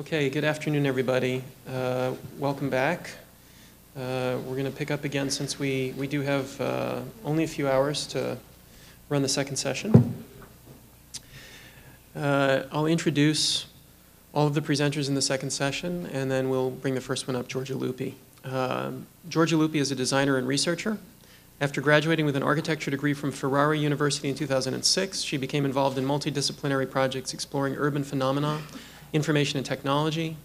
Okay, good afternoon, everybody. Welcome back. We're going to pick up again since we do have only a few hours to run the second session. I'll introduce all of the presenters in the second session, and then we'll bring the first one up, Giorgia Lupi. Giorgia Lupi is a designer and researcher. After graduating with an architecture degree from Ferrari University in 2006, she became involved in multidisciplinary projects exploring urban phenomena, information and technology.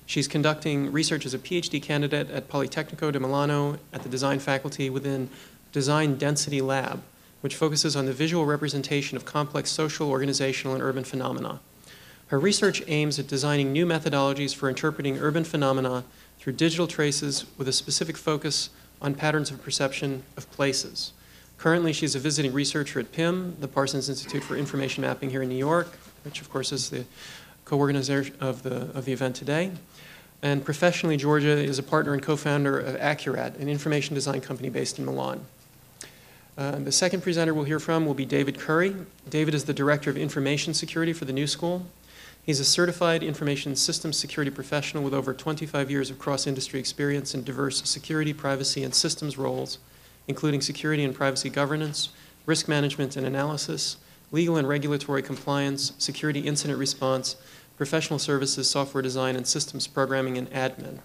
She's conducting research as a PhD candidate at Politecnico di Milano at the design faculty within Design Density Lab, which focuses on the visual representation of complex social, organizational, and urban phenomena. Her research aims at designing new methodologies for interpreting urban phenomena through digital traces with a specific focus on patterns of perception of places. Currently, she's a visiting researcher at PIIM, the Parsons Institute for Information Mapping here in New York, which of course is the co-organizer of the event today. And professionally, Giorgia is a partner and co-founder of Accurat, an information design company based in Milan. The second presenter we'll hear from will be David Curry. David is the Director of Information Security for the New School. He's a certified information systems security professional with over 25 years of cross-industry experience in diverse security, privacy, and systems roles, including security and privacy governance, risk management and analysis, legal and regulatory compliance, security incident response, professional services, software design, and systems programming and admin.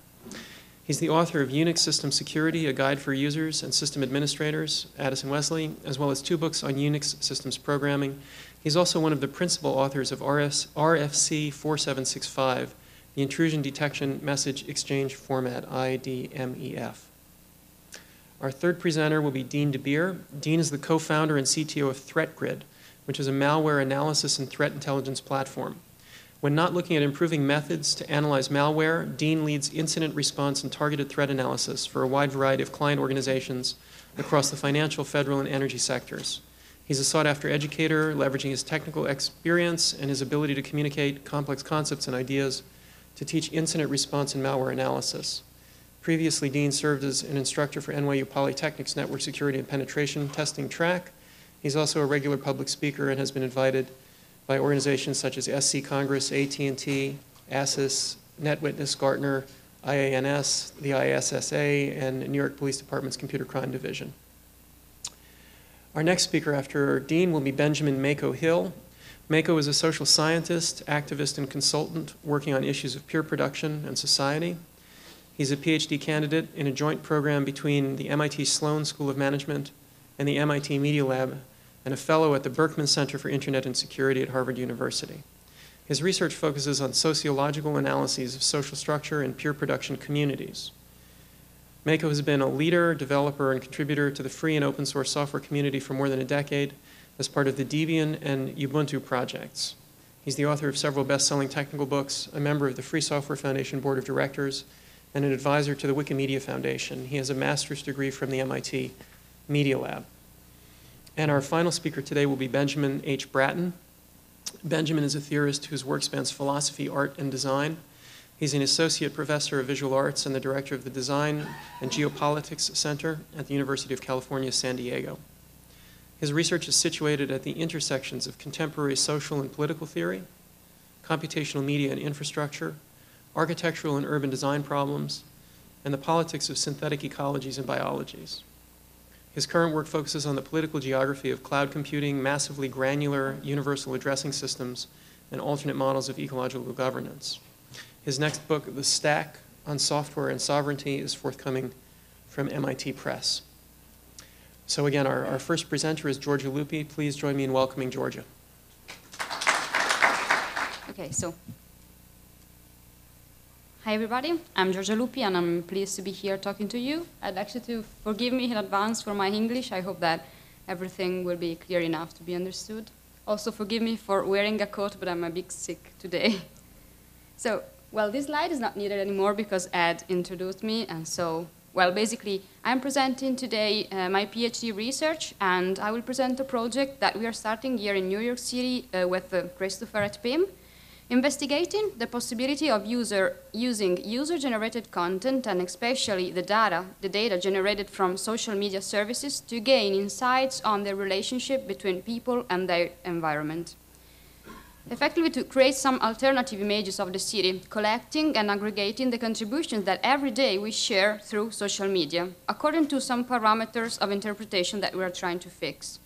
He's the author of Unix System Security, a guide for users and system administrators, Addison Wesley, as well as 2 books on Unix systems programming. He's also one of the principal authors of RFC 4765, the Intrusion Detection Message Exchange Format, IDMEF. Our third presenter will be Dean DeBeer. Dean is the co-founder and CTO of ThreatGrid, which is a malware analysis and threat intelligence platform. When not looking at improving methods to analyze malware, Dean leads incident response and targeted threat analysis for a wide variety of client organizations across the financial, federal, and energy sectors. He's a sought-after educator, leveraging his technical experience and his ability to communicate complex concepts and ideas to teach incident response and malware analysis. Previously, Dean served as an instructor for NYU Polytechnic's Network Security and Penetration Testing track. He's also a regular public speaker and has been invited by organizations such as SC Congress, AT&T, ASIS, NetWitness, Gartner, IANS, the ISSA, and New York Police Department's Computer Crime Division. Our next speaker after Dean will be Benjamin Mako Hill. Mako is a social scientist, activist, and consultant working on issues of peer production and society. He's a PhD candidate in a joint program between the MIT Sloan School of Management and the MIT Media Lab, and a fellow at the Berkman Center for Internet and Security at Harvard University. His research focuses on sociological analyses of social structure and peer production communities. Mako has been a leader, developer, and contributor to the free and open source software community for more than a decade as part of the Debian and Ubuntu projects. He's the author of several best-selling technical books, a member of the Free Software Foundation Board of Directors, and an advisor to the Wikimedia Foundation. He has a master's degree from the MIT Media Lab. And our final speaker today will be Benjamin H. Bratton. Benjamin is a theorist whose work spans philosophy, art, and design. He's an associate professor of visual arts and the director of the Design and Geopolitics Center at the University of California, San Diego. His research is situated at the intersections of contemporary social and political theory, computational media and infrastructure, architectural and urban design problems, and the politics of synthetic ecologies and biologies. His current work focuses on the political geography of cloud computing, massively granular universal addressing systems, and alternate models of ecological governance. His next book, The Stack on Software and Sovereignty, is forthcoming from MIT Press. So again, our first presenter is Giorgia Lupi. Please join me in welcoming Giorgia. Okay, so hi everybody, I'm Giorgia Lupi and I'm pleased to be here talking to you. I'd like you to forgive me in advance for my English. I hope that everything will be clear enough to be understood. Also forgive me for wearing a coat, but I'm a bit sick today. So, well, this slide is not needed anymore because Ed introduced me, and so, well, basically, I'm presenting today my PhD research, and I will present a project that we are starting here in New York City with Christopher at PIIM, investigating the possibility of using user-generated content and especially the data generated from social media services to gain insights on the relationship between people and their environment. effectively to create some alternative images of the city, collecting and aggregating the contributions that every day we share through social media, according to some parameters of interpretation that we are trying to fix.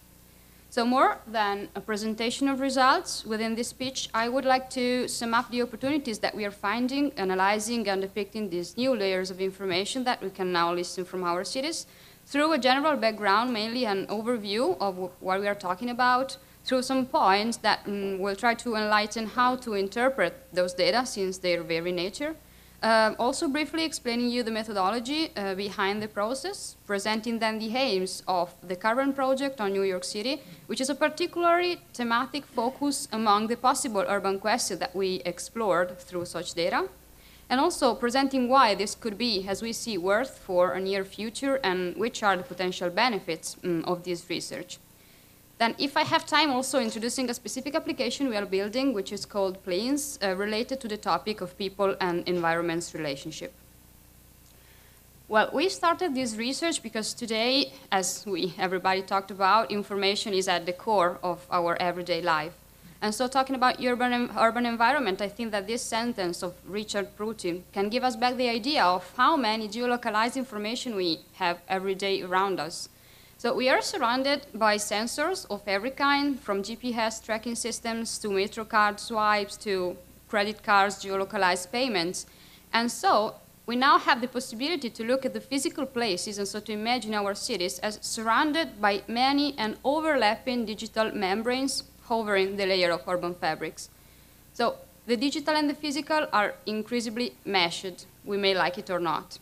So more than a presentation of results within this speech, I would like to sum up the opportunities that we are finding, analyzing, and depicting these new layers of information that we can now listen from our cities, through a general background, mainly an overview of what we are talking about, through some points that will try to enlighten how to interpret those data since their very nature. Also briefly explaining you the methodology behind the process, presenting then the aims of the current project on New York City, which is a particularly thematic focus among the possible urban questions that we explored through such data. And also presenting why this could be, as we see, worth for a near future and which are the potential benefits of this research. Then, if I have time, also introducing a specific application we are building, which is called PIIM, related to the topic of people and environment's relationship. Well, we started this research because today, as everybody talked about, information is at the core of our everyday life. And so talking about urban environment, I think that this sentence of Richard Prutti can give us back the idea of how many geolocalized information we have every day around us. So we are surrounded by sensors of every kind, from GPS tracking systems to metro card swipes to credit cards, geolocalized payments. And so we now have the possibility to look at the physical places and so to imagine our cities as surrounded by many and overlapping digital membranes hovering the layer of urban fabrics. So the digital and the physical are increasingly meshed, we may like it or not.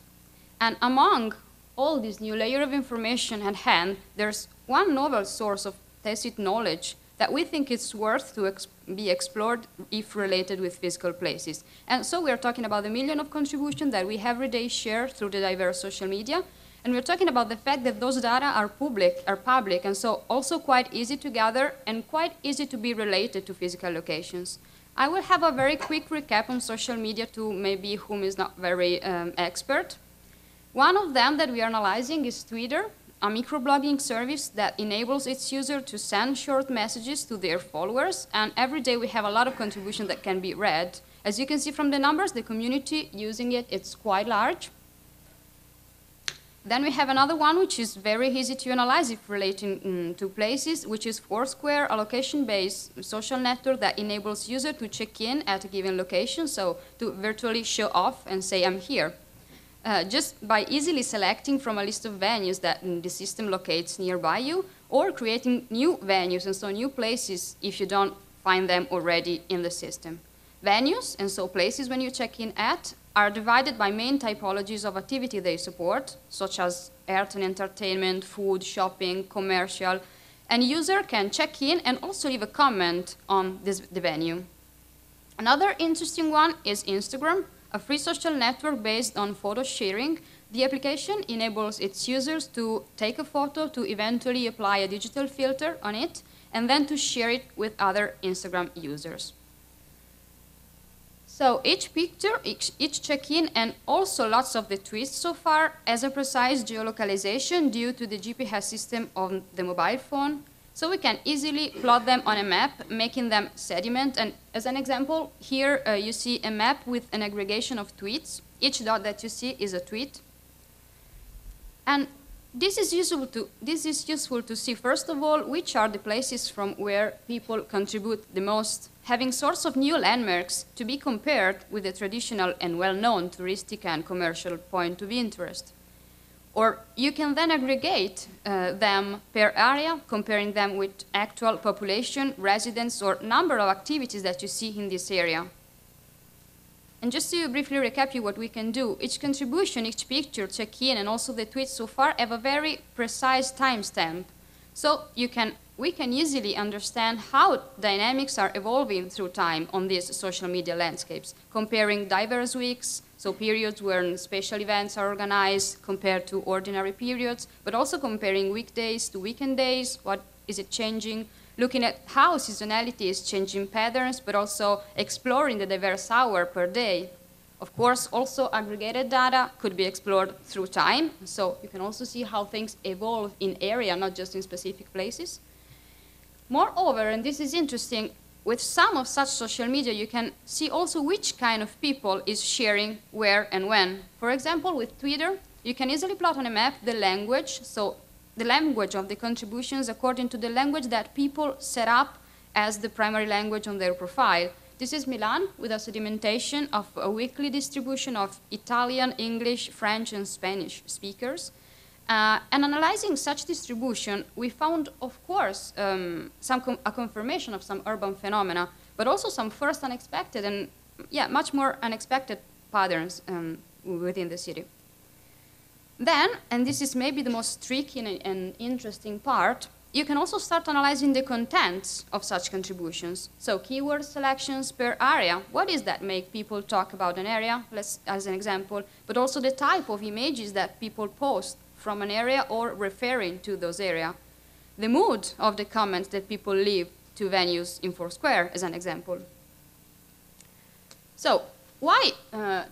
And among all this new layer of information at hand, there's one novel source of tacit knowledge that we think it's worth to be explored if related with physical places. And so we're talking about the million of contributions that we every day share through the diverse social media. And we're talking about the fact that those data are public, and so also quite easy to gather and quite easy to be related to physical locations. I will have a very quick recap on social media to maybe whom is not very expert. One of them that we are analyzing is Twitter, a microblogging service that enables its user to send short messages to their followers, and every day we have a lot of contributions that can be read. As you can see from the numbers, the community using it's quite large. Then we have another one which is very easy to analyze if relating to places, which is Foursquare, a location-based social network that enables users to check in at a given location, so to virtually show off and say, I'm here. Just by easily selecting from a list of venues that the system locates nearby you, or creating new venues, and so new places if you don't find them already in the system. Venues, and so places when you check in at, are divided by main typologies of activity they support, such as art and entertainment, food, shopping, commercial, and user can check in and also leave a comment on the venue. Another interesting one is Instagram, a free social network based on photo sharing. The application enables its users to take a photo, to eventually apply a digital filter on it, and then to share it with other Instagram users. So each picture, each check-in, and also lots of the tweets so far has a precise geolocalization due to the GPS system on the mobile phone. So we can easily plot them on a map, making them sediment. And as an example, here you see a map with an aggregation of tweets. Each dot that you see is a tweet. And this is useful to see, first of all, which are the places from where people contribute the most, having sorts of new landmarks to be compared with the traditional and well-known touristic and commercial point of interest. Or you can then aggregate them per area, comparing them with actual population, residents, or number of activities that you see in this area. And just to briefly recap you what we can do, each contribution, each picture, check-in, and also the tweets so far have a very precise timestamp. So we can easily understand how dynamics are evolving through time on these social media landscapes, comparing diverse weeks, so periods when special events are organized compared to ordinary periods, but also comparing weekdays to weekend days, what is it changing, looking at how seasonality is changing patterns, but also exploring the diverse hour per day. Of course, also aggregated data could be explored through time, so you can also see how things evolve in area, not just in specific places. Moreover, and this is interesting, with some of such social media, you can see also which kind of people is sharing where and when. For example, with Twitter, you can easily plot on a map the language, so the language of the contributions according to the language that people set up as the primary language on their profile. This is Milan with a sedimentation of a weekly distribution of Italian, English, French, and Spanish speakers. And analyzing such distribution, we found, of course, a confirmation of some urban phenomena, but also some first unexpected and, much more unexpected patterns within the city. Then, and this is maybe the most tricky and interesting part, you can also start analyzing the contents of such contributions. So keyword selections per area. What is that make people talk about an area, as an example, but also the type of images that people post from an area or referring to those areas. The mood of the comments that people leave to venues in Foursquare, as an example. So, why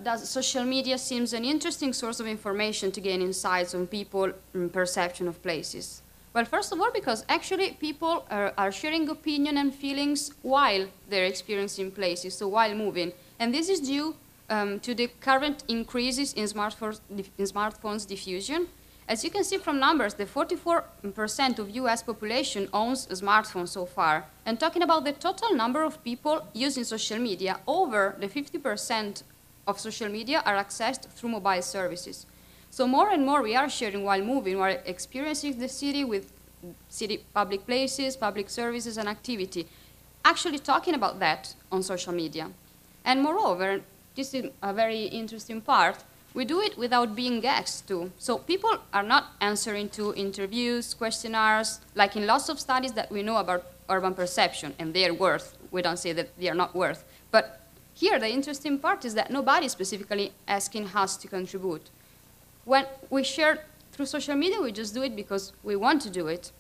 does social media seems an interesting source of information to gain insights on people and perception of places? Well, first of all, because actually people are sharing opinion and feelings while they're experiencing places, so while moving. And this is due to the current increases in smartphones diffusion. As you can see from numbers, the 44% of US population owns a smartphone so far. And talking about the total number of people using social media, over the 50% of social media are accessed through mobile services. So more and more we are sharing while moving, we are experiencing the city with city public places, public services, and activity. Actually talking about that on social media. And moreover, this is a very interesting part, we do it without being asked to. So people are not answering to interviews, questionnaires, like in lots of studies that we know about urban perception and their worth. We don't say that they are not worth. But here the interesting part is that nobody is specifically asking us to contribute. When we share through social media, we just do it because we want to do it.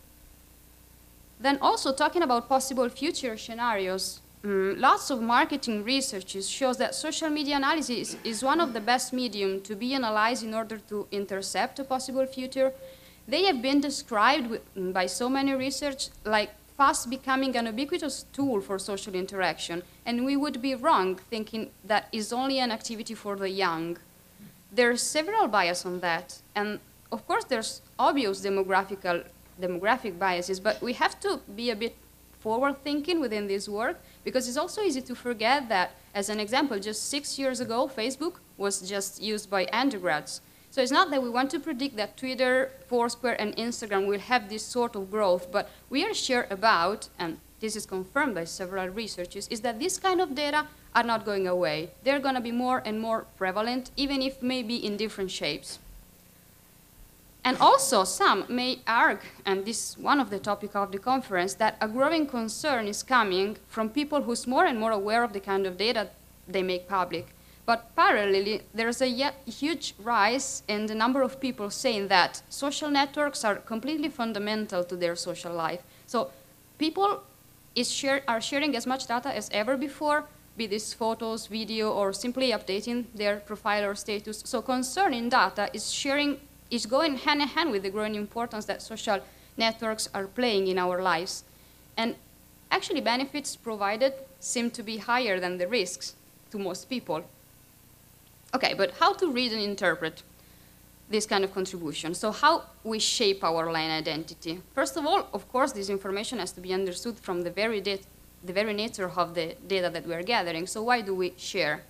Then also talking about possible future scenarios, lots of marketing research shows that social media analysis is one of the best medium to be analyzed in order to intercept a possible future. They have been described by so many research like fast becoming an ubiquitous tool for social interaction, and we would be wrong thinking that is only an activity for the young. There are several biases on that, and of course there's obvious demographic biases, but we have to be a bit forward-thinking within this work, because it's also easy to forget that, as an example, just 6 years ago, Facebook was just used by undergrads. So it's not that we want to predict that Twitter, Foursquare, and Instagram will have this sort of growth, but we are sure about, and this is confirmed by several researchers, is that this kind of data are not going away. They're going to be more and more prevalent, even if maybe in different shapes. And also, some may argue, and this is one of the topics of the conference, that a growing concern is coming from people who's more and more aware of the kind of data they make public. But parallelly, there's a huge rise in the number of people saying that social networks are completely fundamental to their social life. So people are sharing as much data as ever before, be this photos, video, or simply updating their profile or status. So concerning data is going hand in hand with the growing importance that social networks are playing in our lives. And actually benefits provided seem to be higher than the risks to most people. Okay, but how to read and interpret this kind of contribution? So how we shape our online identity? First of all, of course, this information has to be understood from the very nature of the data that we are gathering. So why do we share?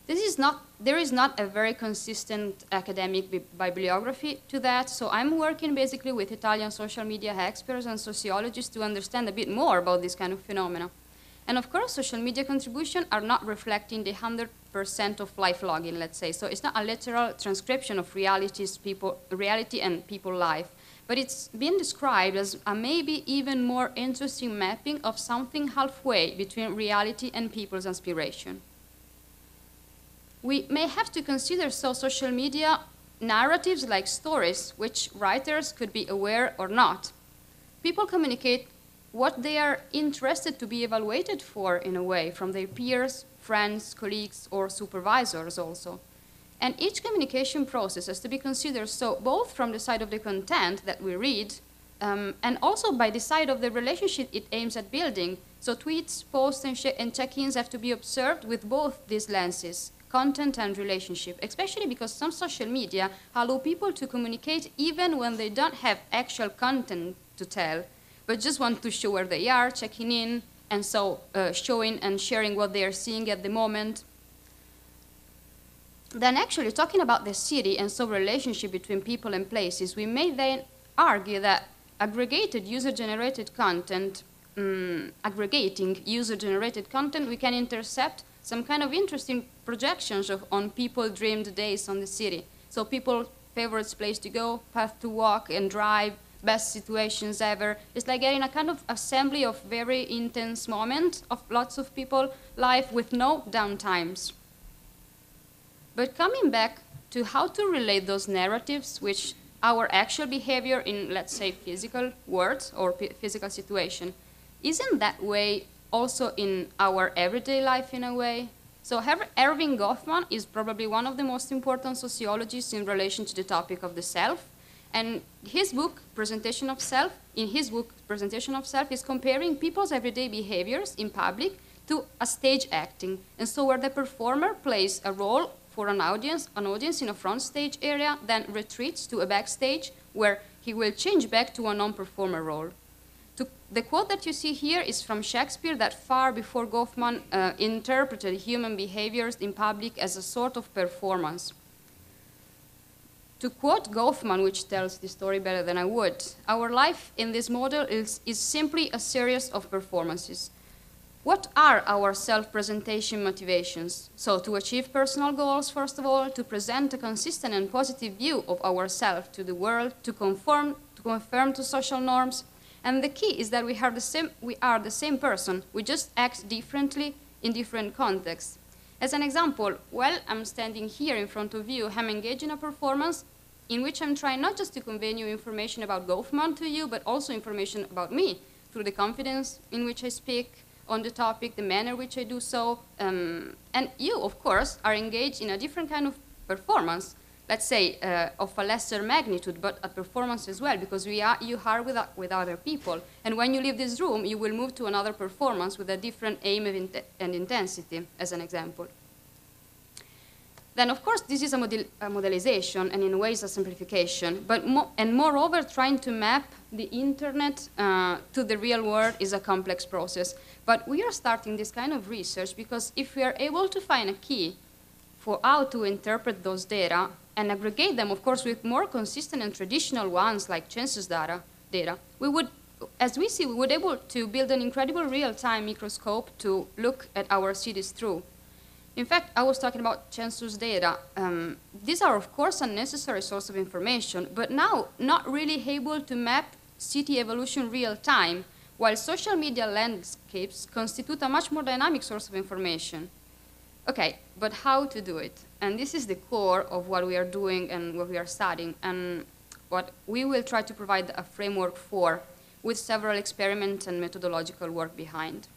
There is not a very consistent academic bibliography to that, so I'm working basically with Italian social media experts and sociologists to understand a bit more about this kind of phenomena. And of course, social media contributions are not reflecting the 100% of life logging, let's say. So it's not a literal transcription of reality and people life, but it's been described as a maybe even more interesting mapping of something halfway between reality and people's aspiration. We may have to consider social media narratives like stories, which writers could be aware or not. People communicate what they are interested to be evaluated for, in a way, from their peers, friends, colleagues, or supervisors also. And each communication process has to be considered so both from the side of the content that we read, and also by the side of the relationship it aims at building So tweets, posts, and check-ins have to be observed with both these lenses, content and relationship, especially because some social media allow people to communicate even when they don't have actual content to tell, but just want to show where they are, checking in, and so showing and sharing what they are seeing at the moment. Then actually talking about the city and so relationship between people and places, we may then argue that aggregated user-generated content, aggregating user-generated content, we can intercept some kind of interesting projections on people dreamed days on the city. So people favorite place to go, path to walk and drive, best situations ever. It's like getting a kind of assembly of very intense moments of lots of people life with no downtimes. But coming back to how to relate those narratives, which our actual behavior in, let's say, physical words or physical situation, isn't that way also in our everyday life in a way? So Erving Goffman is probably one of the most important sociologists in relation to the topic of the self. And his book, Presentation of Self, is comparing people's everyday behaviors in public to a stage acting. And so where the performer plays a role for an audience in a front stage area, then retreats to a backstage where he will change back to a non-performer role. The quote that you see here is from Shakespeare that far before Goffman interpreted human behaviors in public as a sort of performance. To quote Goffman, which tells the story better than I would, our life in this model is simply a series of performances. What are our self-presentation motivations? So to achieve personal goals, first of all, to present a consistent and positive view of ourselves to the world, to conform to social norms. And the key is that we are the same person. We just act differently in different contexts. As an example, while I'm standing here in front of you, I'm engaged in a performance in which I'm trying not just to convey new information about Goffman to you, but also information about me through the confidence in which I speak on the topic, the manner in which I do so. And you, of course, are engaged in a different kind of performance, let's say of a lesser magnitude, but a performance as well, because you are with other people. And when you leave this room, you will move to another performance with a different aim and intensity, as an example. Then, of course, this is a modelization, and in ways a simplification. But moreover, trying to map the internet to the real world is a complex process. But we are starting this kind of research because if we are able to find a key for how to interpret those data and aggregate them, of course, with more consistent and traditional ones like census data, we would, as we see, we would be able to build an incredible real-time microscope to look at our cities through. In fact, I was talking about census data. These are, of course, a necessary source of information, but now not really able to map city evolution real time, while social media landscapes constitute a much more dynamic source of information. Okay, but how to do it? And this is the core of what we are doing and what we are studying, and what we will try to provide a framework for, with several experiments and methodological work behind.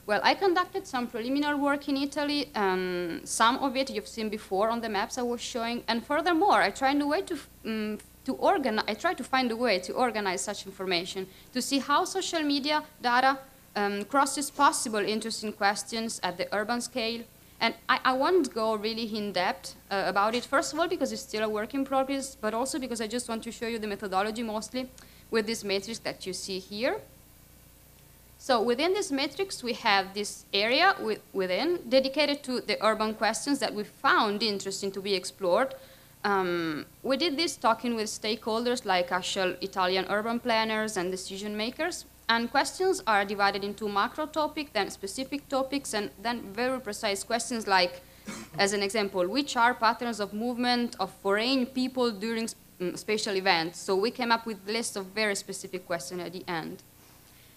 Well, I conducted some preliminary work in Italy, and some of it you've seen before on the maps I was showing. And furthermore, I tried to find a way to organize such information, to see how social media data crosses possible interesting questions at the urban scale. And I won't go really in depth about it, first of all, because it's still a work in progress, but also because I just want to show you the methodology mostly with this matrix that you see here. So within this matrix, we have this area within dedicated to the urban questions that we found interesting to be explored. We did this talking with stakeholders like actual Italian urban planners and decision makers. And questions are divided into macro topics, then specific topics, and then very precise questions like, as an example, which are patterns of movement of foreign people during spatial events. So we came up with lists of very specific questions at the end.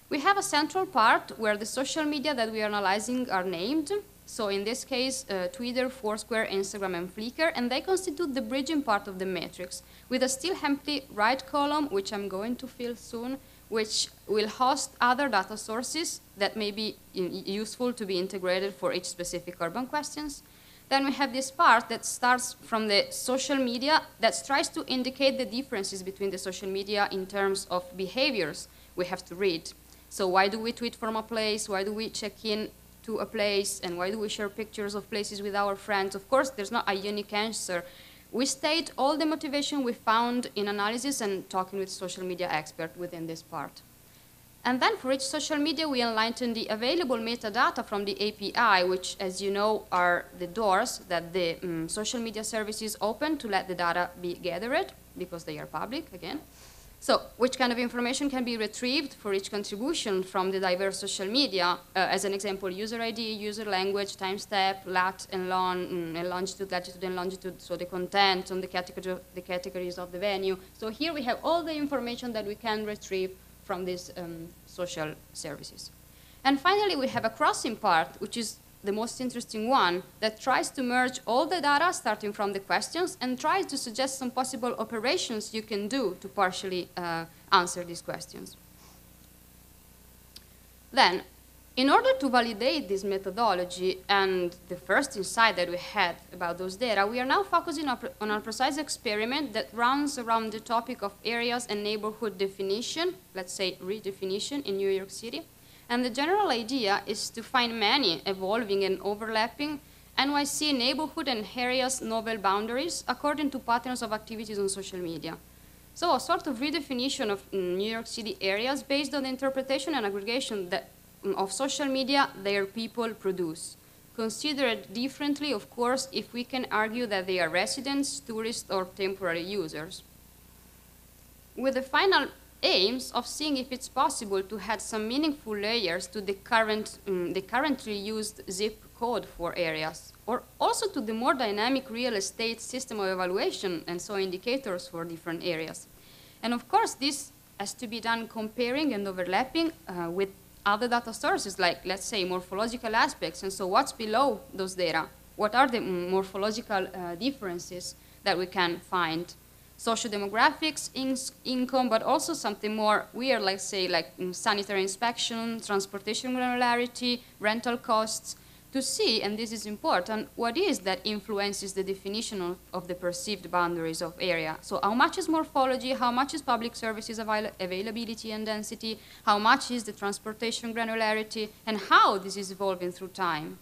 We have a central part where the social media that we are analyzing are named. So in this case, Twitter, Foursquare, Instagram, and Flickr, and they constitute the bridging part of the matrix, with a still empty right column, which I'm going to fill soon, which will host other data sources that may be useful to be integrated for each specific urban questions. Then we have this part that starts from the social media that tries to indicate the differences between the social media in terms of behaviors we have to read. So why do we tweet from a place? Why do we check in to a place? And why do we share pictures of places with our friends? Of course, there's not a unique answer. We state all the motivation we found in analysis and talking with social media experts within this part. And then for each social media, we enlighten the available metadata from the API, which, as you know, are the doors that the social media services open to let the data be gathered, because they are public, again. So which kind of information can be retrieved for each contribution from the diverse social media? As an example, user ID, user language, time step, lat and longitude, latitude and longitude, so the content on the categories of the venue. So here we have all the information that we can retrieve from these social services. And finally, we have a crossing part, which is the most interesting one, that tries to merge all the data starting from the questions and tries to suggest some possible operations you can do to partially answer these questions. Then, in order to validate this methodology and the first insight that we had about those data, we are now focusing on a precise experiment that runs around the topic of areas and neighborhood definition, let's say redefinition in New York City. And the general idea is to find many evolving and overlapping NYC neighborhood and areas novel boundaries according to patterns of activities on social media. So a sort of redefinition of New York City areas based on the interpretation and aggregation that of social media their people produce. Considered differently, of course, if we can argue that they are residents, tourists, or temporary users. With the final aims of seeing if it's possible to add some meaningful layers to the currently used zip code for areas, or also to the more dynamic real estate system of evaluation and so indicators for different areas. And of course, this has to be done comparing and overlapping with other data sources, like, let's say, morphological aspects. And so what's below those data? What are the morphological differences that we can find? Social demographics, income, but also something more weird, like, say, like sanitary inspection, transportation granularity, rental costs, to see, and this is important, what is that influences the definition of the perceived boundaries of area. So how much is morphology, how much is public services availability and density, how much is the transportation granularity, and how this is evolving through time.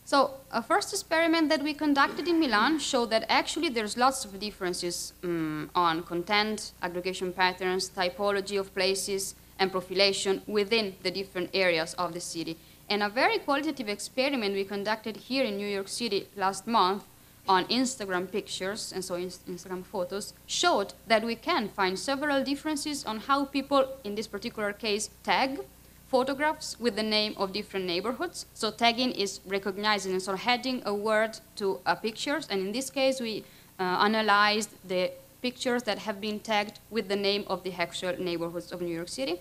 So a first experiment that we conducted in Milan showed that actually there's lots of differences on content, aggregation patterns, typology of places, and profilation within the different areas of the city. And a very qualitative experiment we conducted here in New York City last month on Instagram pictures, and so Instagram photos, showed that we can find several differences on how people, in this particular case, tag photographs with the name of different neighborhoods. So tagging is recognizing and sort of adding a word to pictures, and in this case we analyzed the pictures that have been tagged with the name of the actual neighborhoods of New York City.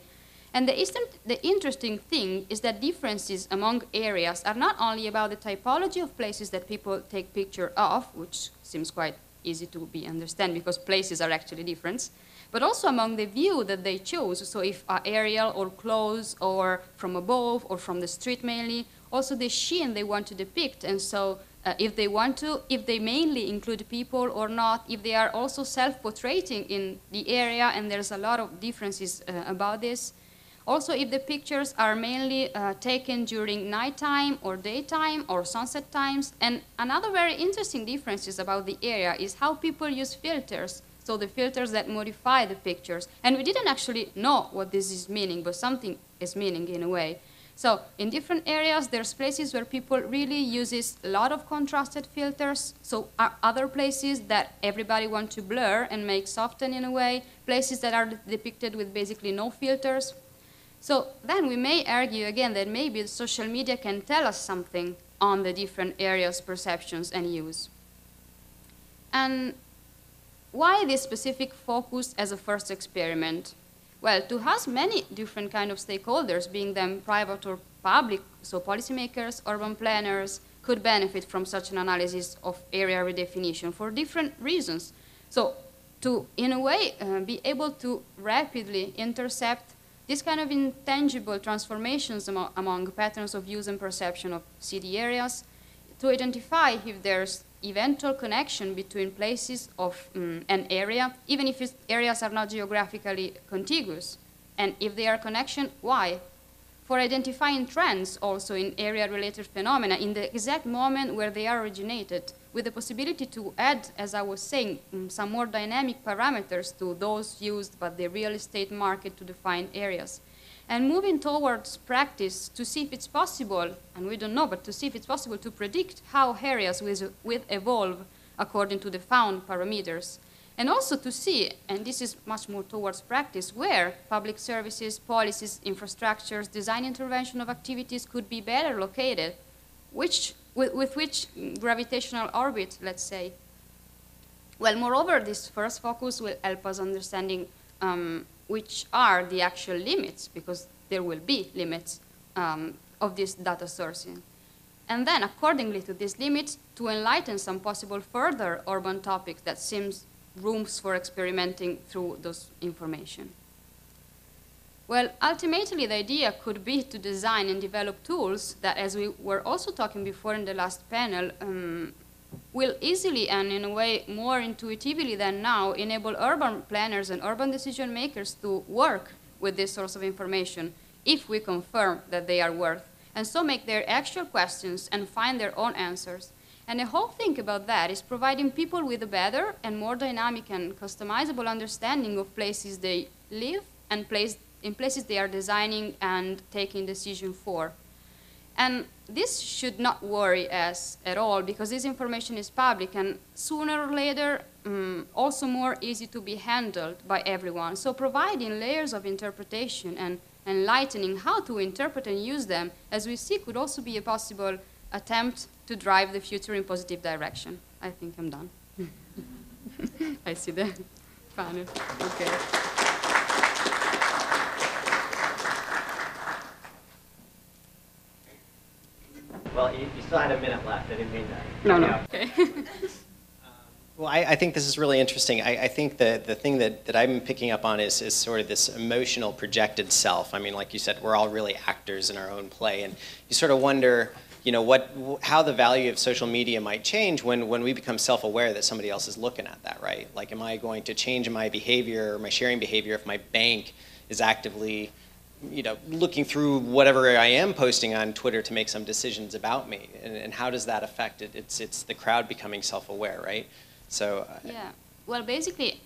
And the interesting thing is that differences among areas are not only about the typology of places that people take picture of, which seems quite easy to be understand because places are actually different, but also among the view that they chose. So if aerial or close or from above or from the street mainly, also the sheen they want to depict. And so if they mainly include people or not, if they are also self-portraying in the area, and there's a lot of differences about this. Also, if the pictures are mainly taken during nighttime or daytime or sunset times. And another very interesting difference is about the area is how people use filters. So the filters that modify the pictures. And we didn't actually know what this is meaning, but something is meaning in a way. So in different areas, there's places where people really uses a lot of contrasted filters. So are other places that everybody wants to blur and make soften in a way, places that are depicted with basically no filters. So then we may argue again that maybe the social media can tell us something on the different areas' perceptions and use. And why this specific focus as a first experiment? Well, to us, many different kind of stakeholders, being them private or public, so policymakers, urban planners, could benefit from such an analysis of area redefinition for different reasons. So to, in a way, be able to rapidly intercept this kind of intangible transformations among patterns of use and perception of city areas, to identify if there's eventual connection between places of an area, even if areas are not geographically contiguous. And if they are connection, why? For identifying trends also in area-related phenomena in the exact moment where they are originated, with the possibility to add, as I was saying, some more dynamic parameters to those used by the real estate market to define areas. And moving towards practice to see if it's possible, and we don't know, but to see if it's possible to predict how areas will evolve according to the found parameters. And also to see, and this is much more towards practice, where public services, policies, infrastructures, design intervention of activities could be better located, with which gravitational orbit, let's say. Well, moreover, this first focus will help us understanding which are the actual limits, because there will be limits of this data sourcing. And then, accordingly to these limits, to enlighten some possible further urban topics that seems rooms for experimenting through those information. Well, ultimately, the idea could be to design and develop tools that, as we were also talking before in the last panel, will easily and in a way more intuitively than now enable urban planners and urban decision makers to work with this source of information if we confirm that they are worth, and so make their actual questions and find their own answers. And the whole thing about that is providing people with a better and more dynamic and customizable understanding of places they live and in places they are designing and taking decisions for. And this should not worry us at all, because this information is public and sooner or later also more easy to be handled by everyone. So providing layers of interpretation and enlightening how to interpret and use them, as we see, could also be a possible attempt to drive the future in positive direction. I think I'm done. I see the panel. Okay. Well, you still had a minute left. I didn't mean that. No. Okay. Well, I think this is really interesting. I think the thing that I'm picking up on is sort of this emotional projected self. I mean, like you said, we're all really actors in our own play, and you sort of wonder, you know, how the value of social media might change when we become self-aware that somebody else is looking at that, right? Like, am I going to change my behavior, or my sharing behavior, if my bank is actively, you know, looking through whatever I am posting on Twitter to make some decisions about me? And how does that affect it? It's the crowd becoming self-aware, right? So yeah. Well, basically,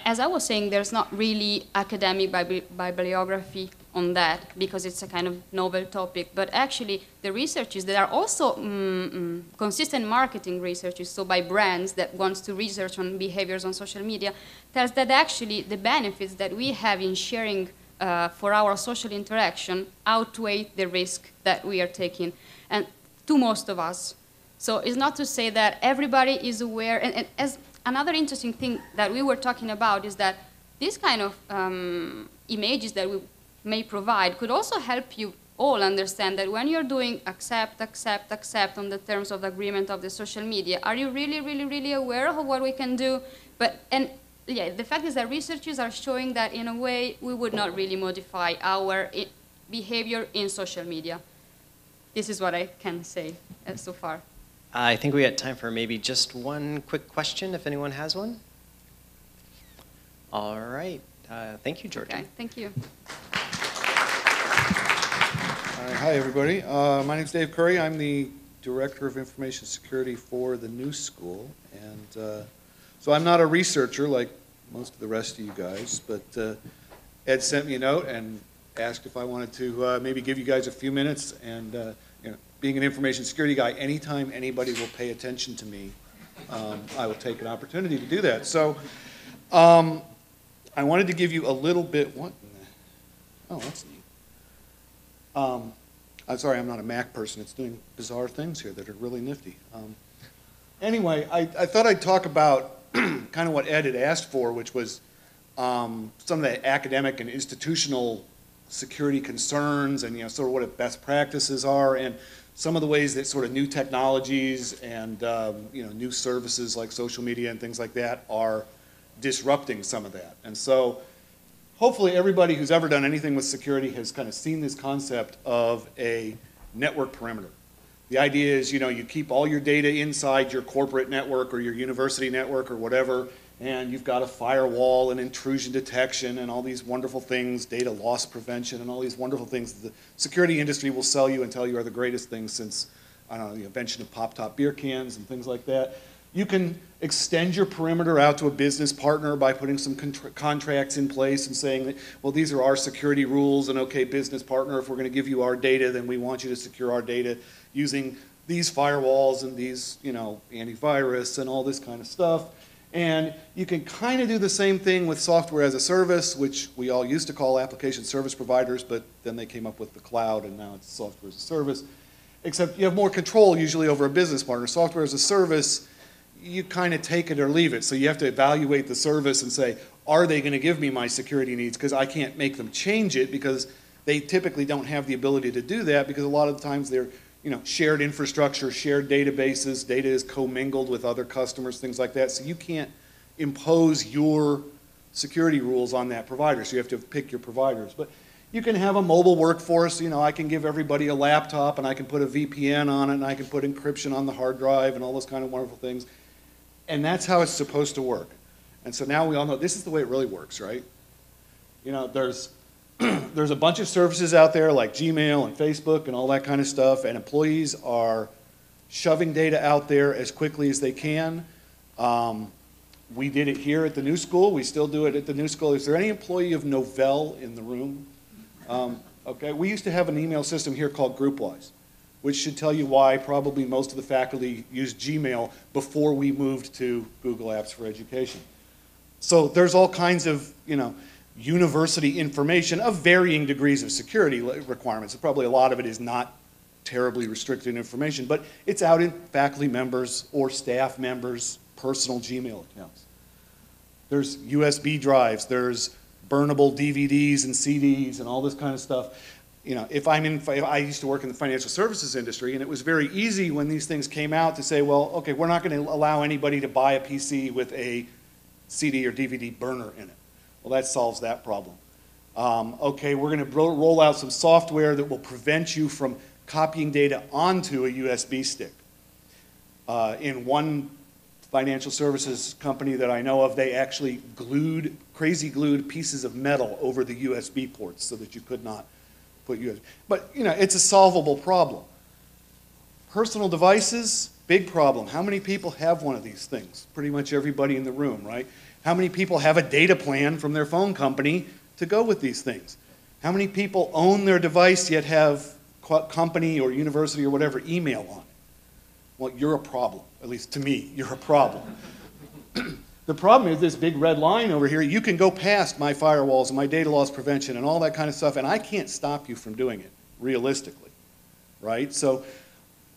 as I was saying, there's not really academic bibliography on that because it's a kind of novel topic. But actually, the researches that are also consistent marketing researches, so by brands that wants to research on behaviors on social media, tells that actually the benefits that we have in sharing for our social interaction outweigh the risk that we are taking, and to most of us. So it's not to say that everybody is aware, and as another interesting thing that we were talking about is that this kind of images that we may provide could also help you all understand that when you're doing accept on the terms of the agreement of the social media, are you really aware of what we can do? And yeah, the fact is that researchers are showing that in a way we would not really modify our behavior in social media. This is what I can say so far. I think we had time for maybe just one quick question, if anyone has one. All right. Thank you, Giorgia. Okay, thank you. Hi, everybody. My name is Dave Curry. I'm the Director of Information Security for the New School. And so I'm not a researcher like most of the rest of you guys, but Ed sent me a note and asked if I wanted to maybe give you guys a few minutes. And you know, being an information security guy, anytime anybody will pay attention to me, I will take an opportunity to do that. So I wanted to give you a little bit, what? Oh, that's neat. I'm sorry, I'm not a Mac person. It's doing bizarre things here that are really nifty. Anyway, I thought I'd talk about kind of what Ed had asked for, which was some of the academic and institutional security concerns, and sort of what best practices are, and some of the ways that sort of new technologies and new services like social media and things like that are disrupting some of that. And so hopefully everybody who's ever done anything with security has kind of seen this concept of a network perimeter. The idea is, you keep all your data inside your corporate network or your university network or whatever, and you've got a firewall and intrusion detection and all these wonderful things, data loss prevention and all these wonderful things that the security industry will sell you and tell you are the greatest things since, I don't know, the invention of pop-top beer cans and things like that. You can extend your perimeter out to a business partner by putting some contracts in place and saying that, well, these are our security rules, and okay, business partner, if we're going to give you our data, then we want you to secure our data using these firewalls and these, you know, antivirus and all this kind of stuff. And you can kind of do the same thing with software as a service, which we all used to call application service providers, but then they came up with the cloud, and now it's software as a service. Except you have more control usually over a business partner. Software as a service, you kind of take it or leave it. So you have to evaluate the service and say, are they going to give me my security needs? Because I can't make them change it, because they typically don't have the ability to do that, because a lot of the times they're, you know, shared infrastructure, shared databases, data is commingled with other customers, things like that. So you can't impose your security rules on that provider. So you have to pick your providers. But you can have a mobile workforce. You know, I can give everybody a laptop, and I can put a VPN on it, and I can put encryption on the hard drive and all those kind of wonderful things. And that's how it's supposed to work. And so now we all know this is the way it really works, right? You know, there's a bunch of services out there like Gmail and Facebook and all that kind of stuff, and employees are shoving data out there as quickly as they can. We did it here at the new school. We still do it at the new school. Is there any employee of Novell in the room? Okay, we used to have an email system here called GroupWise, which should tell you why probably most of the faculty used Gmail before we moved to Google Apps for Education. So there's all kinds of, you know, university information of varying degrees of security requirements. Probably a lot of it is not terribly restricted information, but it's out in faculty members or staff members' personal Gmail accounts. There's USB drives, there's burnable DVDs and CDs and all this kind of stuff. You know, if I used to work in the financial services industry, and it was very easy when these things came out to say, well, okay, we're not going to allow anybody to buy a PC with a CD or DVD burner in it. Well, that solves that problem. Okay, we're going to roll out some software that will prevent you from copying data onto a USB stick. In one financial services company that I know of, they actually crazy glued pieces of metal over the USB ports so that you could not put USB. But, you know, it's a solvable problem. Personal devices, big problem. How many people have one of these things? Pretty much everybody in the room, right? How many people have a data plan from their phone company to go with these things? How many people own their device yet have company or university or whatever email on it? Well, you're a problem. At least to me, you're a problem. The problem is this big red line over here. You can go past my firewalls and my data loss prevention and all that kind of stuff, and I can't stop you from doing it, realistically, right? So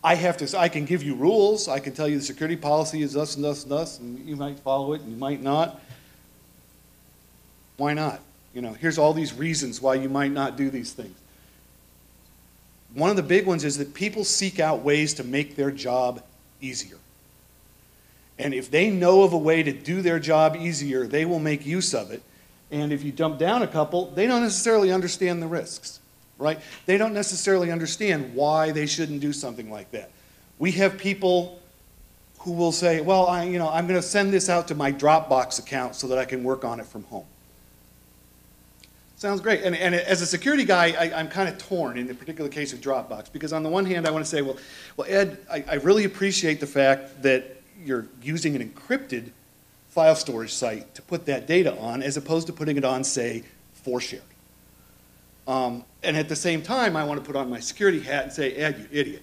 I can give you rules. I can tell you the security policy is thus and thus and thus, and you might follow it and you might not. Why not? You know, here's all these reasons why you might not do these things. One of the big ones is that people seek out ways to make their job easier. And if they know of a way to do their job easier, they will make use of it. And if you dump down a couple, they don't necessarily understand the risks, right? They don't necessarily understand why they shouldn't do something like that. We have people who will say, well, I'm going to send this out to my Dropbox account so that I can work on it from home. Sounds great. And as a security guy, I'm kind of torn in the particular case of Dropbox, because on the one hand, I want to say, well, Ed, I really appreciate the fact that you're using an encrypted file storage site to put that data on, as opposed to putting it on, say, ForShared. And at the same time, I want to put on my security hat and say, Ed, you idiot.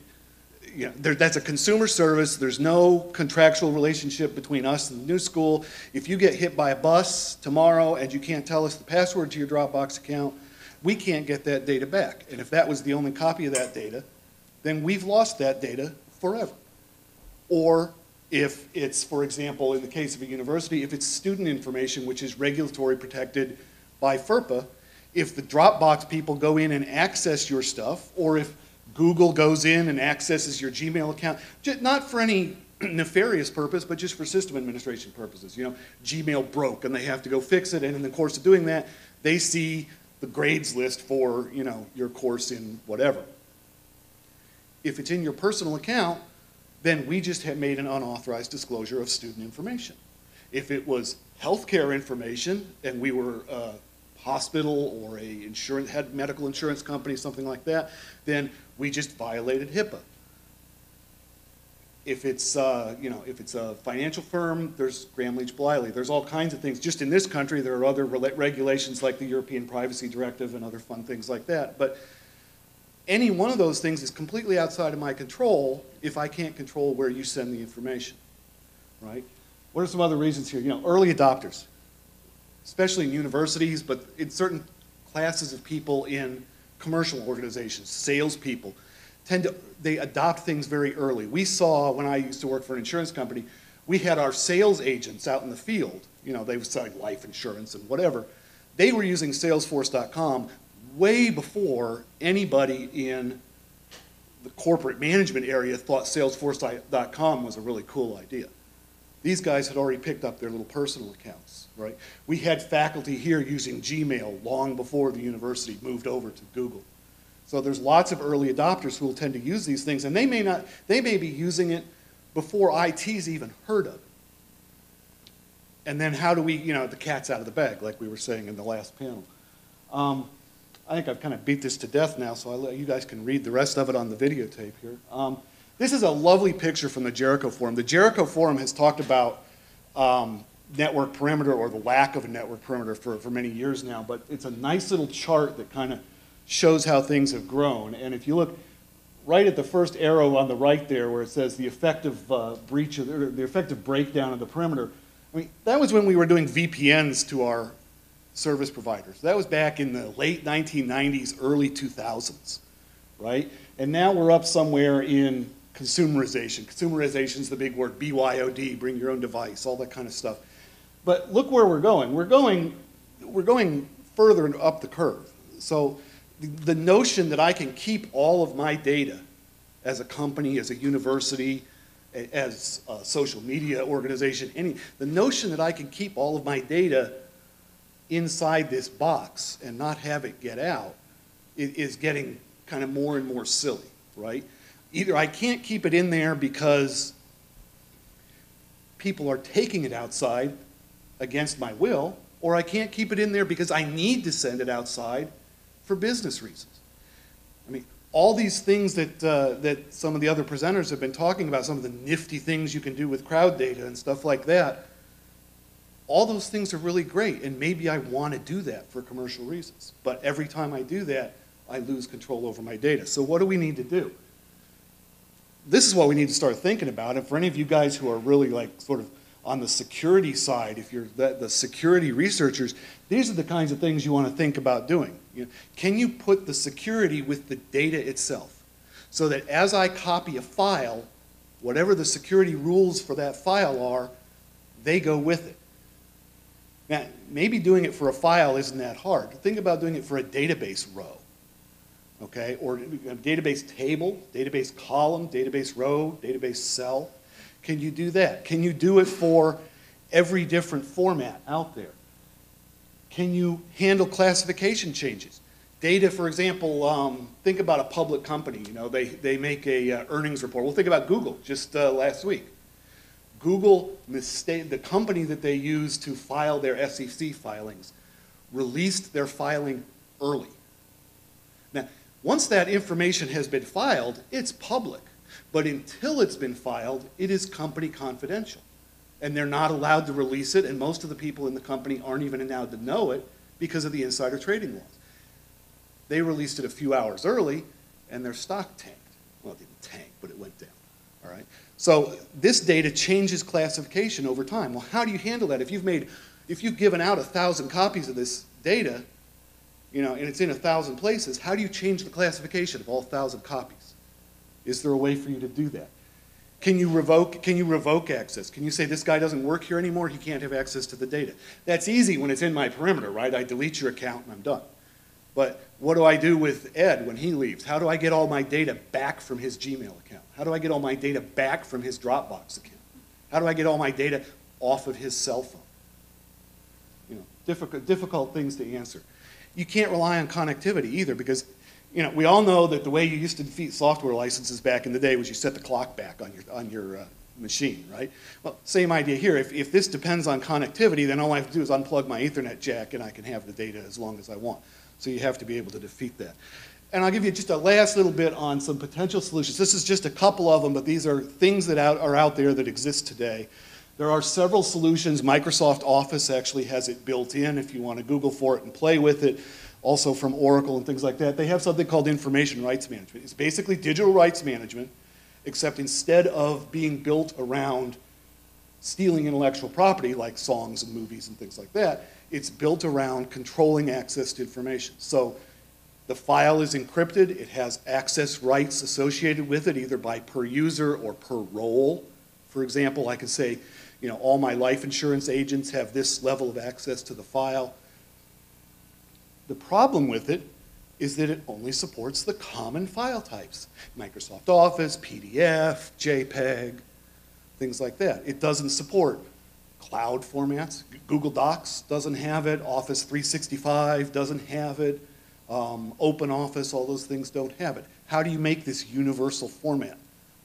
You know, that's a consumer service. There's no contractual relationship between us and the new school. If you get hit by a bus tomorrow and you can't tell us the password to your Dropbox account, we can't get that data back. And if that was the only copy of that data, then we've lost that data forever. Or if it's, for example, in the case of a university, if it's student information, which is regulatory protected by FERPA, if the Dropbox people go in and access your stuff, or if Google goes in and accesses your Gmail account, not for any nefarious purpose, but just for system administration purposes. You know, Gmail broke and they have to go fix it, and in the course of doing that, they see the grades list for, you know, your course in whatever. If it's in your personal account, then we just have made an unauthorized disclosure of student information. If it was healthcare information and we were a hospital or had medical insurance company, something like that, then we just violated HIPAA. If it's, if it's a financial firm, there's Gramm-Leach-Bliley. There's all kinds of things. Just in this country, there are other regulations like the European Privacy Directive and other fun things like that. But any one of those things is completely outside of my control if I can't control where you send the information, right? What are some other reasons here? Early adopters, especially in universities, but in certain classes of people in commercial organizations, salespeople, they adopt things very early. We saw, when I used to work for an insurance company, we had our sales agents out in the field. They would sell life insurance and whatever. They were using Salesforce.com way before anybody in the corporate management area thought Salesforce.com was a really cool idea. These guys had already picked up their little personal accounts, right? We had faculty here using Gmail long before the university moved over to Google. So there's lots of early adopters who will tend to use these things, and they may be using it before IT's even heard of it. And then how do we, the cat's out of the bag, like we were saying in the last panel. I think I've kind of beat this to death now, so you guys can read the rest of it on the videotape here. This is a lovely picture from the Jericho Forum. The Jericho Forum has talked about network perimeter, or the lack of a network perimeter, for many years now, but it's a nice little chart that kind of shows how things have grown. And if you look right at the first arrow on the right there, where it says the effective the effective breakdown of the perimeter, that was when we were doing VPNs to our service providers. That was back in the late 1990s, early 2000s, right? And now we're up somewhere in consumerization. Consumerization is the big word, BYOD, bring your own device, all that kind of stuff. But look where we're going. We're going further up the curve. So the notion that I can keep all of my data as a company, as a university, as a social media organization, the notion that I can keep all of my data inside this box and not have it get out is getting kind of more and more silly, right? Either I can't keep it in there because people are taking it outside against my will, or I can't keep it in there because I need to send it outside for business reasons. All these things that some of the other presenters have been talking about, some of the nifty things you can do with crowd data and stuff like that, all those things are really great, and maybe I want to do that for commercial reasons. But every time I do that, I lose control over my data. So what do we need to do? This is what we need to start thinking about. And for any of you guys who are really sort of on the security side, if you're the security researchers, these are the kinds of things you want to think about doing. Can you put the security with the data itself? So that as I copy a file, whatever the security rules for that file are, they go with it. Now, maybe doing it for a file isn't that hard. Think about doing it for a database row, okay? Or a database table, database column, database row, database cell. Can you do that? Can you do it for every different format out there? Can you handle classification changes? Data, for example, think about a public company. They make a earnings report. Well, think about Google just last week. Google, the company that they use to file their SEC filings, released their filing early. Now, once that information has been filed, it's public. But until it's been filed, it is company confidential. And they're not allowed to release it, and most of the people in the company aren't even allowed to know it because of the insider trading laws. They released it a few hours early, and their stock tanked. Well, it didn't tank, but it went down. All right? So this data changes classification over time. Well, how do you handle that? If you've given out 1,000 copies of this data, and it's in 1,000 places, how do you change the classification of all 1,000 copies? Is there a way for you to do that? Can you revoke access? Can you say this guy doesn't work here anymore, he can't have access to the data? That's easy when it's in my perimeter, right? I delete your account and I'm done. But what do I do with Ed when he leaves? How do I get all my data back from his Gmail account? How do I get all my data back from his Dropbox account? How do I get all my data off of his cell phone? Difficult things to answer. You can't rely on connectivity either, because we all know that the way you used to defeat software licenses back in the day was you set the clock back on your machine, right? Well, same idea here. If this depends on connectivity, then all I have to do is unplug my Ethernet jack and I can have the data as long as I want. So you have to be able to defeat that. And I'll give you just a last little bit on some potential solutions. This is just a couple of them, but these are things that are out there that exist today. There are several solutions. Microsoft Office actually has it built in if you want to Google for it and play with it. Also from Oracle and things like that. They have something called information rights management. It's basically digital rights management, except instead of being built around stealing intellectual property like songs and movies and things like that, it's built around controlling access to information. So the file is encrypted. It has access rights associated with it, either by per user or per role. For example, I could say, you know, all my life insurance agents have this level of access to the file. The problem with it is that it only supports the common file types. Microsoft Office, PDF, JPEG, things like that. It doesn't support cloud formats. Google Docs doesn't have it. Office 365 doesn't have it. Open Office, all those things don't have it. How do you make this universal format?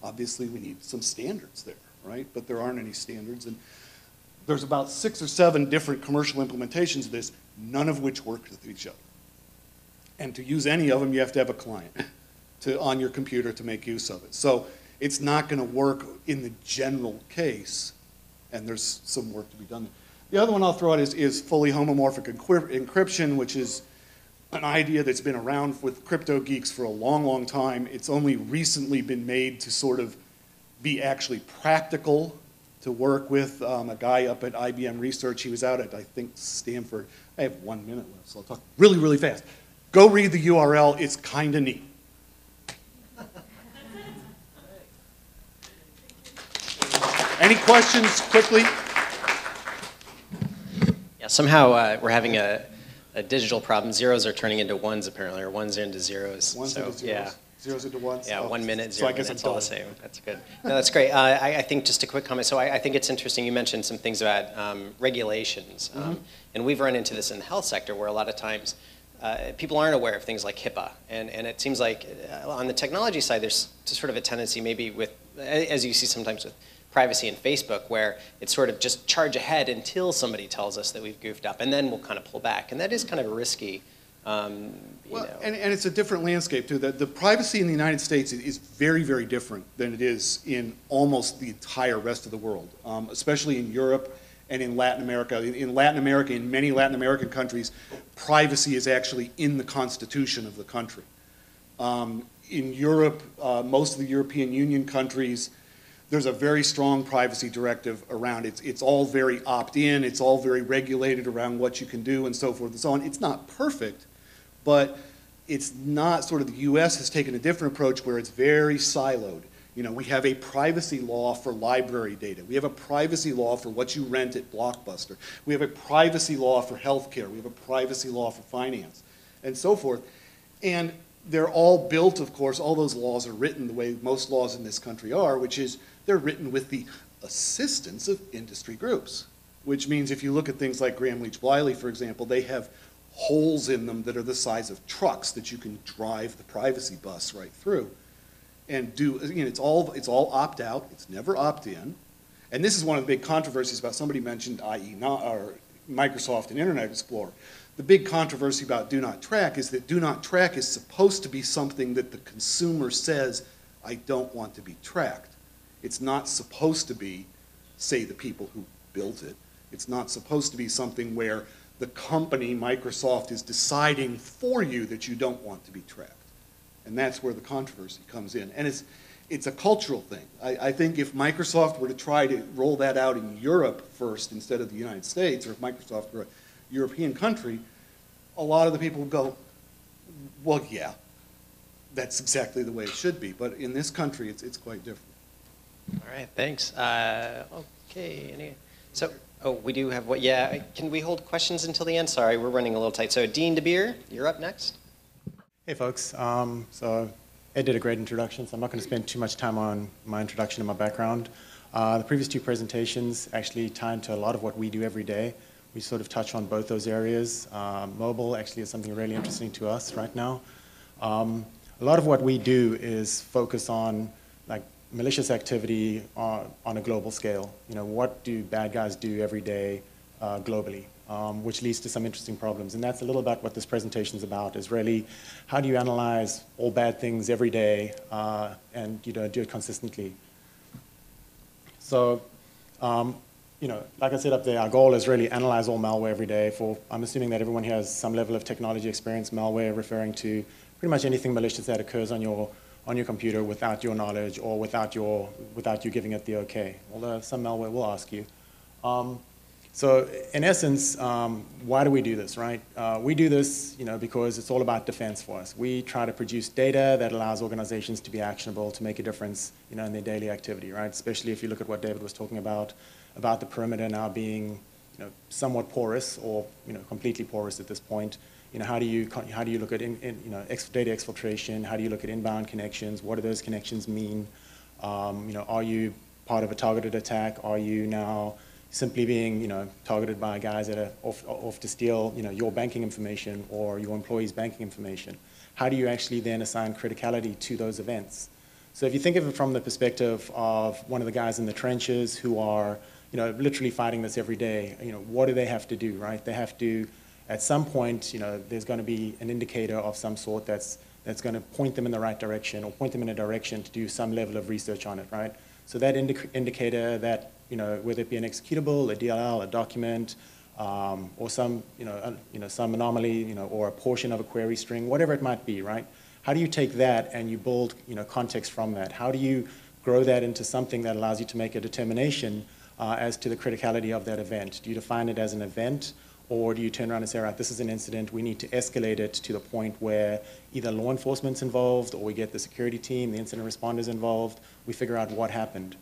Obviously, we need some standards there, right? But there aren't any standards. And there's about 6 or 7 different commercial implementations of this, none of which work with each other. And to use any of them, you have to have a client on your computer to make use of it. So it's not going to work in the general case, and there's some work to be done there. The other one I'll throw out is fully homomorphic encryption, which is an idea that's been around with crypto geeks for a long, long time. It's only recently been made to sort of be actually practical to work with. A guy up at IBM Research, he was out at, I think, Stanford. I have 1 minute left, so I'll talk really, really fast. Go read the URL. It's kind of neat. Any questions, quickly? Yeah, somehow we're having a digital problem. Zeros are turning into ones, apparently, or ones into zeros. Ones into zeros. Yeah. Zeros into ones? Yeah, Oh, 1 minute, so 0 I guess minutes, I'm all the done. same. That's good. No, that's great. I think just a quick comment. So I think it's interesting. You mentioned some things about regulations. And we've run into this in the health sector where a lot of times people aren't aware of things like HIPAA. And it seems like on the technology side, there's sort of a tendency maybe with, as you see sometimes with privacy and Facebook, where it's sort of just charge ahead until somebody tells us that we've goofed up, and then we'll kind of pull back. And that is kind of risky. Well, and it's a different landscape, too. The privacy in the United States is very, very different than it is in almost the entire rest of the world, especially in Europe and in Latin America. In Latin America, in many Latin American countries, privacy is actually in the constitution of the country. In Europe, most of the European Union countries, there's a very strong privacy directive around it. It's all very opt-in. It's all very regulated around what you can do and so forth and so on. It's not perfect, but it's not sort of the US has taken a different approach where it's very siloed. You know, we have a privacy law for library data. We have a privacy law for what you rent at Blockbuster. We have a privacy law for healthcare. We have a privacy law for finance and so forth. And they're all built, of course, all those laws are written the way most laws in this country are, which is they're written with the assistance of industry groups, which means if you look at things like Graham Leach Bliley, for example, they have holes in them that are the size of trucks that you can drive the privacy bus right through. And do, you know, it's all opt-out, it's never opt-in. And this is one of the big controversies about, somebody mentioned or Microsoft and Internet Explorer. The big controversy about do not track is that do not track is supposed to be something that the consumer says, I don't want to be tracked. It's not supposed to be, say, the people who built it. It's not supposed to be something where the company, Microsoft, is deciding for you that you don't want to be tracked. And that's where the controversy comes in. And it's a cultural thing. I think if Microsoft were to try to roll that out in Europe first instead of the United States, or if Microsoft were a European country, a lot of the people would go, well, yeah, that's exactly the way it should be. But in this country, it's quite different. All right, thanks. Okay, we do have what? Yeah, can we hold questions until the end? Sorry, we're running a little tight. So Dean DeBeer, you're up next. Hey, folks. So Ed did a great introduction, so I'm not going to spend too much time on my introduction and my background. The previous 2 presentations actually tie into a lot of what we do every day. We sort of touch on both those areas. Mobile actually is something really interesting to us right now. A lot of what we do is focus on like malicious activity on a global scale. What do bad guys do every day globally, which leads to some interesting problems. And that's a little about what this presentation is about, is really how do you analyze all bad things every day and do it consistently. So, like I said up there, our goal is really analyze all malware every day. I'm assuming that everyone here has some level of technology experience. Malware referring to pretty much anything malicious that occurs on your computer without your knowledge or without you giving it the okay. Although some malware will ask you. So in essence, why do we do this, right? We do this, because it's all about defense for us. We try to produce data that allows organizations to be actionable, to make a difference, in their daily activity, right? Especially if you look at what David was talking about the perimeter now being, somewhat porous or, completely porous at this point. How do you look at data exfiltration? How do you look at inbound connections? What do those connections mean? Are you part of a targeted attack? Are you now simply being, targeted by guys that are off to steal, your banking information or your employees' banking information? How do you actually then assign criticality to those events? So if you think of it from the perspective of one of the guys in the trenches who are, literally fighting this every day, what do they have to do, right? They have to, at some point, there's going to be an indicator of some sort that's going to point them in the right direction or point them in a direction to do some level of research on it, right? So that indicator, that whether it be an executable, a DLL, a document, or some some anomaly, or a portion of a query string, whatever it might be, right? How do you take that and you build context from that? How do you grow that into something that allows you to make a determination as to the criticality of that event? Do you define it as an event, or do you turn around and say, all right, this is an incident, we need to escalate it to the point where either law enforcement's involved, or we get the security team, the incident responders involved, we figure out what happened.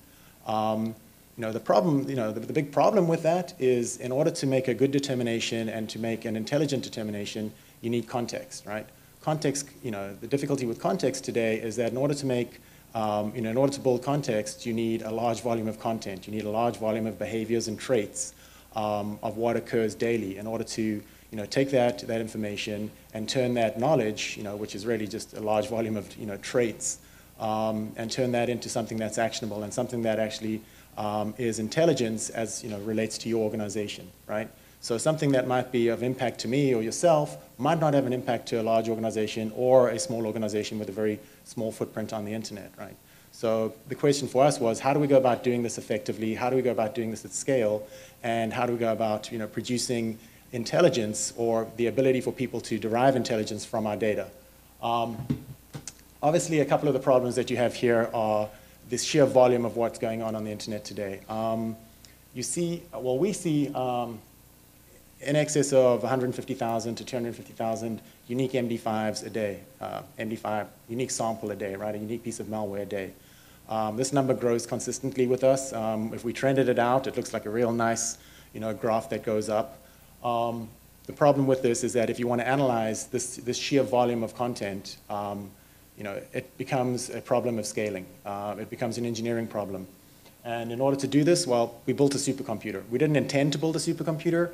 The problem, the big problem with that is, in order to make a good determination and to make an intelligent determination, you need context, right? Context, the difficulty with context today is that in order to make, in order to build context, you need a large volume of content. You need a large volume of behaviors and traits of what occurs daily in order to, take that information and turn that knowledge, which is really just a large volume of, traits, and turn that into something that's actionable and something that actually is intelligence as relates to your organization, right? So something that might be of impact to me or yourself might not have an impact to a large organization or a small organization with a very small footprint on the internet, right? So the question for us was, how do we go about doing this effectively? How do we go about doing this at scale? And how do we go about producing intelligence, or the ability for people to derive intelligence from our data? Obviously, a couple of the problems that you have here are this sheer volume of what's going on the internet today. We see in excess of 150,000 to 250,000 unique MD5s a day, MD5 unique sample a day, right? A unique piece of malware a day. This number grows consistently with us. If we trended it out, it looks like a real nice, graph that goes up. The problem with this is that if you want to analyze this sheer volume of content, it becomes a problem of scaling. It becomes an engineering problem. And in order to do this, well, we built a supercomputer. We didn't intend to build a supercomputer.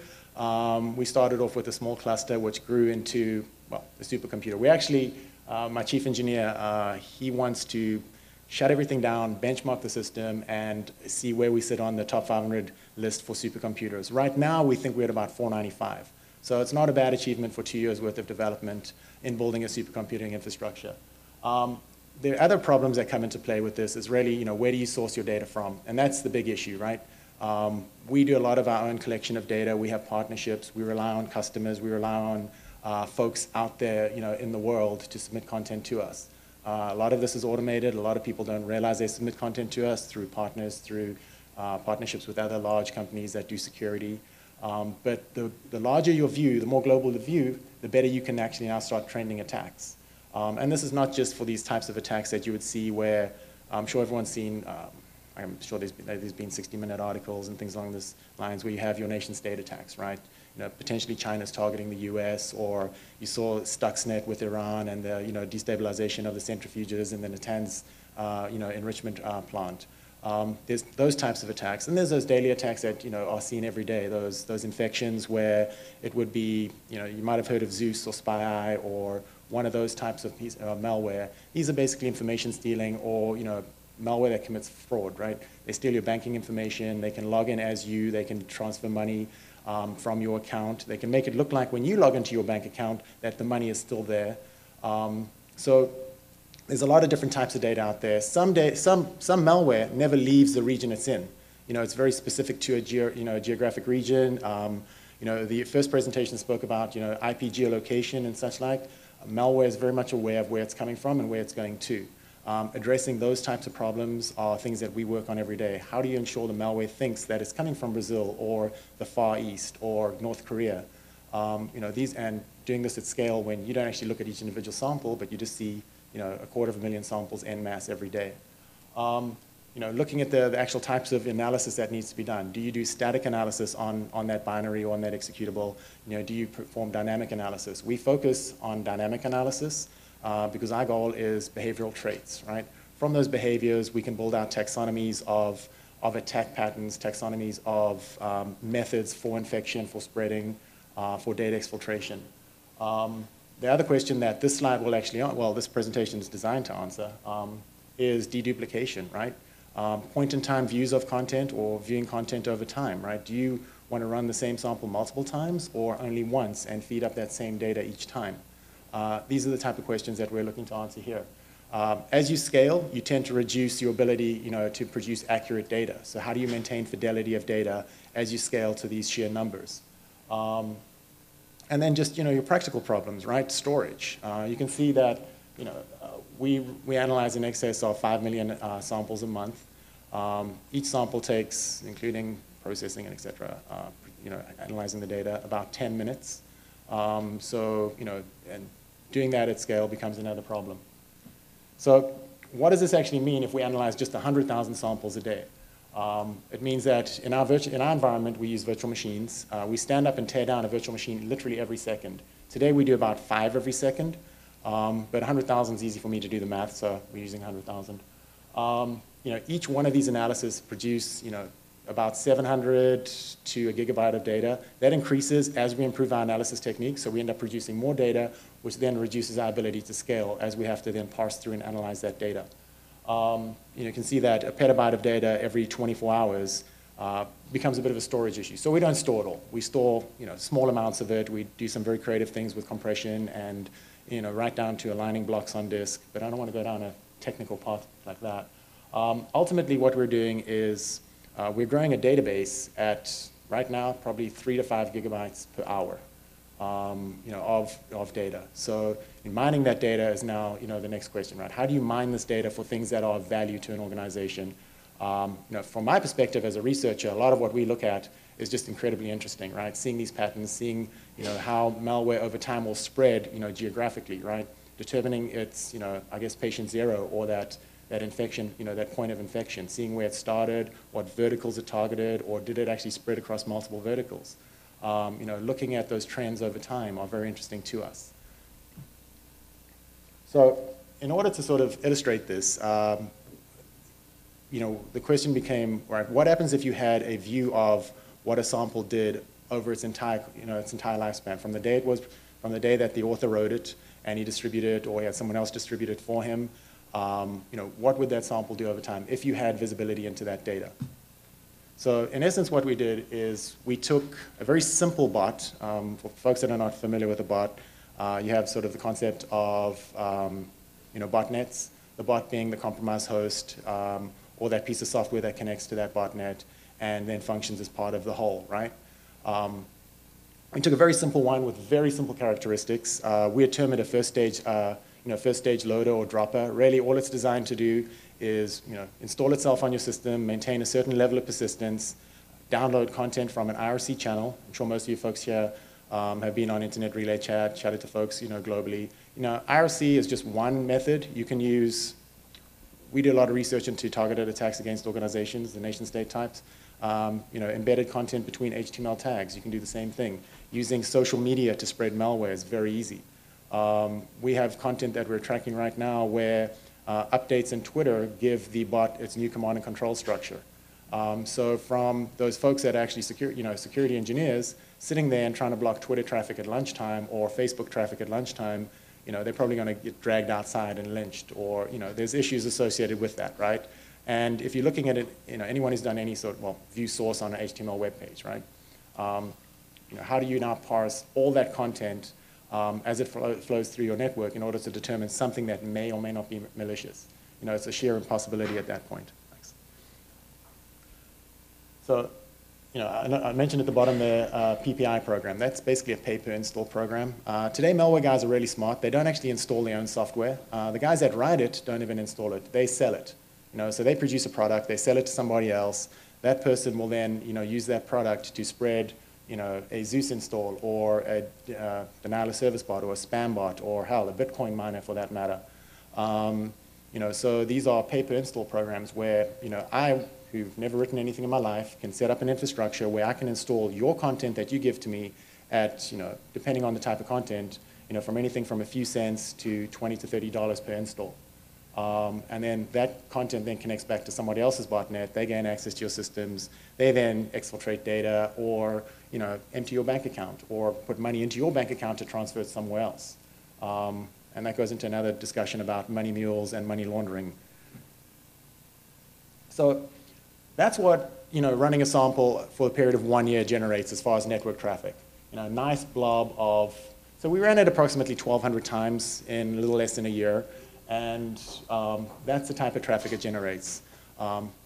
We started off with a small cluster, which grew into, well, a supercomputer. We actually, my chief engineer, he wants to shut everything down, benchmark the system, and see where we sit on the top 500 list for supercomputers. Right now, we think we're at about 495. So it's not a bad achievement for 2 years' worth of development in building a supercomputing infrastructure. There are other problems that come into play with this is really, where do you source your data from? And that's the big issue, right? We do a lot of our own collection of data. We have partnerships. We rely on customers. We rely on folks out there, in the world to submit content to us. A lot of this is automated. A lot of people don't realize they submit content to us through partners, through partnerships with other large companies that do security. But the larger your view, the more global the view, the better you can actually now start trending attacks. And this is not just for these types of attacks that you would see where I'm sure everyone's seen, I'm sure there's been 60-minute articles and things along these lines where you have your nation state attacks, right? Potentially China's targeting the US, or you saw Stuxnet with Iran and the destabilization of the centrifuges and the Natanz enrichment plant. There's those types of attacks, and there's those daily attacks that are seen every day. Those infections where it would be you might have heard of Zeus or SpyEye or one of those types of malware. These are basically information stealing or malware that commits fraud, right? They steal your banking information, they can log in as you, they can transfer money from your account, they can make it look like when you log into your bank account that the money is still there. So there's a lot of different types of data out there. Some malware never leaves the region it's in. It's very specific to a geographic region. The first presentation spoke about IP geolocation and such like. Malware is very much aware of where it's coming from and where it's going to. Addressing those types of problems are things that we work on every day. How do you ensure the malware thinks that it's coming from Brazil or the Far East or North Korea? And doing this at scale when you don't actually look at each individual sample, but you just see 250,000 samples en masse every day. Looking at the actual types of analysis that needs to be done. Do you do static analysis on that binary or on that executable? Do you perform dynamic analysis? We focus on dynamic analysis because our goal is behavioral traits, right? From those behaviors, we can build out taxonomies of attack patterns, taxonomies of methods for infection, for spreading, for data exfiltration. The other question that this slide will actually, this presentation is designed to answer, is deduplication, right? Point-in-time views of content or viewing content over time, right? Do you want to run the same sample multiple times or only once and feed up that same data each time? These are the type of questions that we're looking to answer here. As you scale, you tend to reduce your ability, to produce accurate data. So how do you maintain fidelity of data as you scale to these sheer numbers? And then just, your practical problems, right? Storage. You can see that, we analyze in excess of 5 million samples a month. Each sample takes, including processing and et cetera, analyzing the data, about 10 minutes. And doing that at scale becomes another problem. So what does this actually mean if we analyze just 100,000 samples a day? It means that in our environment, we use virtual machines. We stand up and tear down a virtual machine literally every second. Today, we do about 5 every second. But 100,000 is easy for me to do the math, so we're using 100,000. Each one of these analyses produce, about 700 to a gigabyte of data. That increases as we improve our analysis techniques, so we end up producing more data, which then reduces our ability to scale as we have to then parse through and analyze that data. You can see that a petabyte of data every 24 hours becomes a bit of a storage issue. So we don't store it all. We store, small amounts of it. We do some very creative things with compression and right down to aligning blocks on disk, but I don't want to go down a technical path like that. Ultimately, what we're doing is we're growing a database at, right now, probably 3 to 5 gigabytes per hour of data. So mining that data is now the next question, right? How do you mine this data for things that are of value to an organization? From my perspective as a researcher, a lot of what we look at is just incredibly interesting, right? Seeing these patterns, seeing how malware over time will spread geographically, right? Determining its I guess patient zero or that infection, that point of infection, seeing where it started, what verticals it targeted, or did it actually spread across multiple verticals? Looking at those trends over time are very interesting to us. So in order to sort of illustrate this, the question became, right, what happens if you had a view of what a sample did over its entire lifespan, from the day that the author wrote it and he distributed it or he had someone else distribute it for him? What would that sample do over time if you had visibility into that data? So in essence, what we did is we took a very simple bot. For folks that are not familiar with a bot, you have sort of the concept of botnets, the bot being the compromised host or that piece of software that connects to that botnet and then functions as part of the whole, right? We took a very simple one with very simple characteristics. We had termed it a first stage loader or dropper. Really, all it's designed to do is install itself on your system, maintain a certain level of persistence, download content from an IRC channel. I'm sure most of you folks here have been on Internet Relay Chat, chatted to folks globally. IRC is just one method you can use. We do a lot of research into targeted attacks against organizations, the nation-state types. Embedded content between HTML tags, you can do the same thing. Using social media to spread malware is very easy. We have content that we're tracking right now where updates in Twitter give the bot its new command and control structure. So from those folks that are actually security engineers sitting there and trying to block Twitter traffic at lunchtime or Facebook traffic at lunchtime, they're probably going to get dragged outside and lynched, or there's issues associated with that, right? And if you're looking at it, anyone who's done any sort of, view source on an HTML web page, right? How do you now parse all that content as it flows through your network in order to determine something that may or may not be malicious? It's a sheer impossibility at that point. Thanks. So, I mentioned at the bottom the PPI program. That's basically a pay-per-install program. Today, malware guys are really smart. They don't actually install their own software. The guys that write it don't even install it. They sell it. So they produce a product. They sell it to somebody else. That person will then, use that product to spread, a Zeus install or a denial of service bot or a spam bot or, hell, a Bitcoin miner for that matter. So these are pay-per-install programs where, I, who've never written anything in my life, can set up an infrastructure where I can install your content that you give to me at, depending on the type of content, from anything from a few cents to $20 to $30 per install. And then that content then connects back to somebody else's botnet. They gain access to your systems. They then exfiltrate data or, empty your bank account or put money into your bank account to transfer it somewhere else. And that goes into another discussion about money mules and money laundering. So that's what, running a sample for a period of 1 year generates as far as network traffic. A nice blob of, so we ran it approximately 1,200 times in a little less than a year. And that's the type of traffic it generates.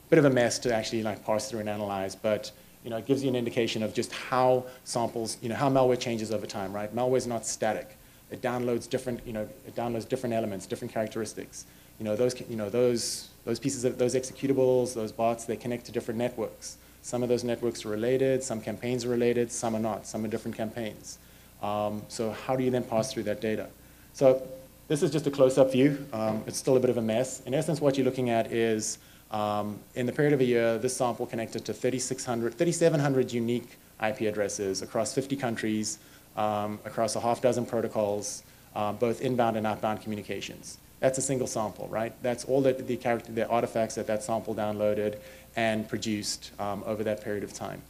Bit of a mess to actually parse through and analyze, but it gives you an indication of just how samples, how malware changes over time, right? Malware is not static. It downloads different, it downloads different elements, different characteristics. Those pieces of those executables, those bots, they connect to different networks. Some of those networks are related, some campaigns are related, some are not, some are different campaigns. So how do you then pass through that data? So this is just a close-up view. It's still a bit of a mess. In essence, what you're looking at is, in the period of a year, this sample connected to 3,700 unique IP addresses across 50 countries, across a half dozen protocols, both inbound and outbound communications. That's a single sample, right? That's all the artifacts that sample downloaded and produced over that period of time.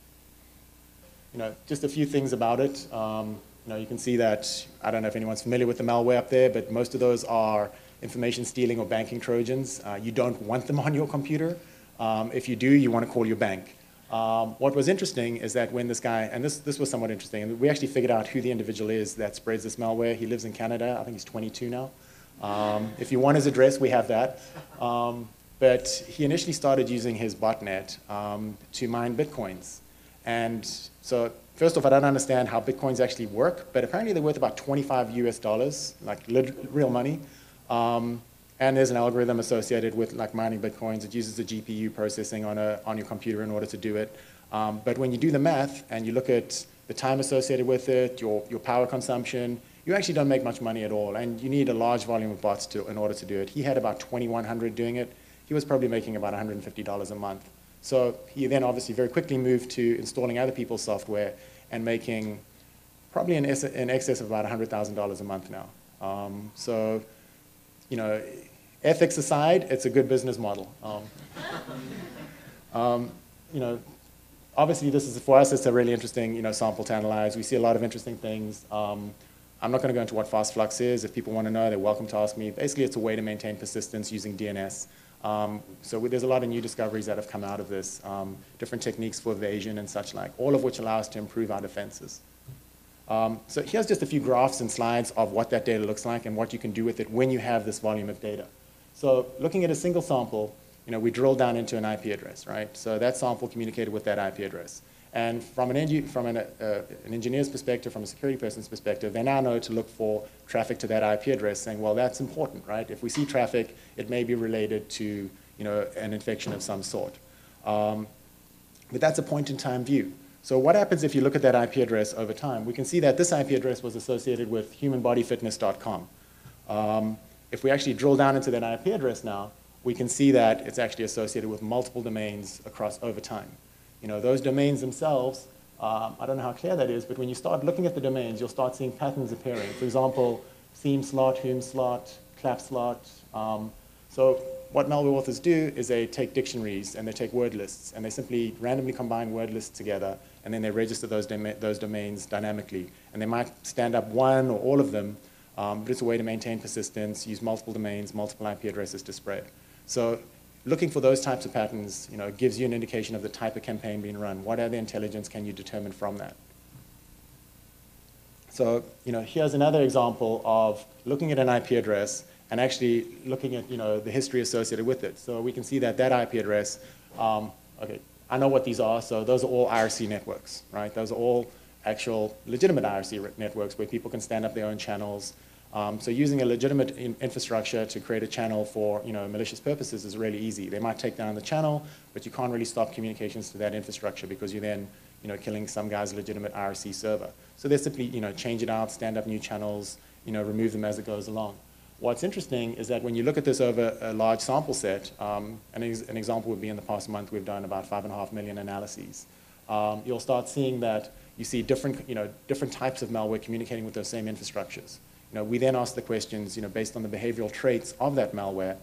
Just a few things about it. You can see that, I don't know if anyone's familiar with the malware up there, but most of those are information stealing or banking Trojans. You don't want them on your computer. If you do, you want to call your bank. What was interesting is that when this guy, and this was somewhat interesting, and we actually figured out who the individual is that spreads this malware. He lives in Canada. I think he's 22 now. If you want his address, we have that. But he initially started using his botnet to mine Bitcoins. And so first off, I don't understand how Bitcoins actually work, but apparently they're worth about $25 US, like real money. And there's an algorithm associated with mining Bitcoins. It uses the GPU processing on your computer in order to do it. But when you do the math and you look at the time associated with it, your power consumption, you actually don't make much money at all. And you need a large volume of bots in order to do it. He had about 2,100 doing it. He was probably making about $150 a month. So he then obviously very quickly moved to installing other people's software and making probably in excess of about $100,000 a month now. So, ethics aside, it's a good business model. Obviously this is, for us, it's a really interesting, sample to analyze. We see a lot of interesting things. I'm not going to go into what fast flux is. If people want to know, they're welcome to ask me. Basically, it's a way to maintain persistence using DNS. So there's a lot of new discoveries that have come out of this, different techniques for evasion and such like, all of which allow us to improve our defenses. So here's just a few graphs and slides of what that data looks like and what you can do with it when you have this volume of data. So looking at a single sample, we drill down into an IP address, right? So that sample communicated with that IP address. And from an engineer's perspective, from a security person's perspective, they now know to look for traffic to that IP address, saying, well, that's important, right? If we see traffic, it may be related to an infection of some sort. But that's a point-in-time view. So what happens if you look at that IP address over time? We can see that this IP address was associated with humanbodyfitness.com. If we actually drill down into that IP address now, we can see that it's actually associated with multiple domains across over time. Those domains themselves, I don't know how clear that is, but when you start looking at the domains, you'll start seeing patterns appearing. For example, theme slot, whom slot, clap slot. So what malware authors do is they take dictionaries and they take word lists and they simply randomly combine word lists together and then they register those domains dynamically. And they might stand up one or all of them, but it's a way to maintain persistence, use multiple domains, multiple IP addresses to spread. So looking for those types of patterns, gives you an indication of the type of campaign being run. What other intelligence can you determine from that? So, here's another example of looking at an IP address and actually looking at, the history associated with it. So we can see that IP address, okay, I know what these are, so those are all IRC networks, right? Those are all actual legitimate IRC networks where people can stand up their own channels. So using a legitimate infrastructure to create a channel for malicious purposes is really easy. They might take down the channel, but you can't really stop communications to that infrastructure because you're then killing some guy's legitimate IRC server. So they simply change it out, stand up new channels, remove them as it goes along. What's interesting is that when you look at this over a large sample set, an example would be in the past month we've done about 5.5 million analyses. You'll start seeing that you see different types of malware communicating with those same infrastructures. We then ask the questions, based on the behavioral traits of that malware,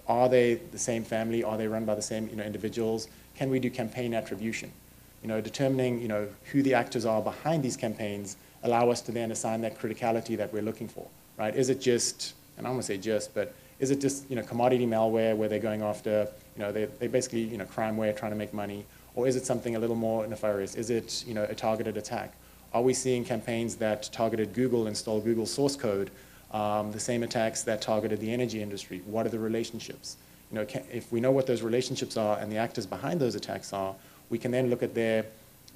are they the same family? Are they run by the same, individuals? Can we do campaign attribution? Determining, who the actors are behind these campaigns allow us to then assign that criticality that we're looking for, right? Is it just, and I don't want to say just, but is it just, commodity malware where they're going after, they basically, crimeware trying to make money? Or is it something a little more nefarious? Is it, a targeted attack? Are we seeing campaigns that targeted Google and stole Google source code, the same attacks that targeted the energy industry? What are the relationships? If we know what those relationships are and the actors behind those attacks are, we can then look at their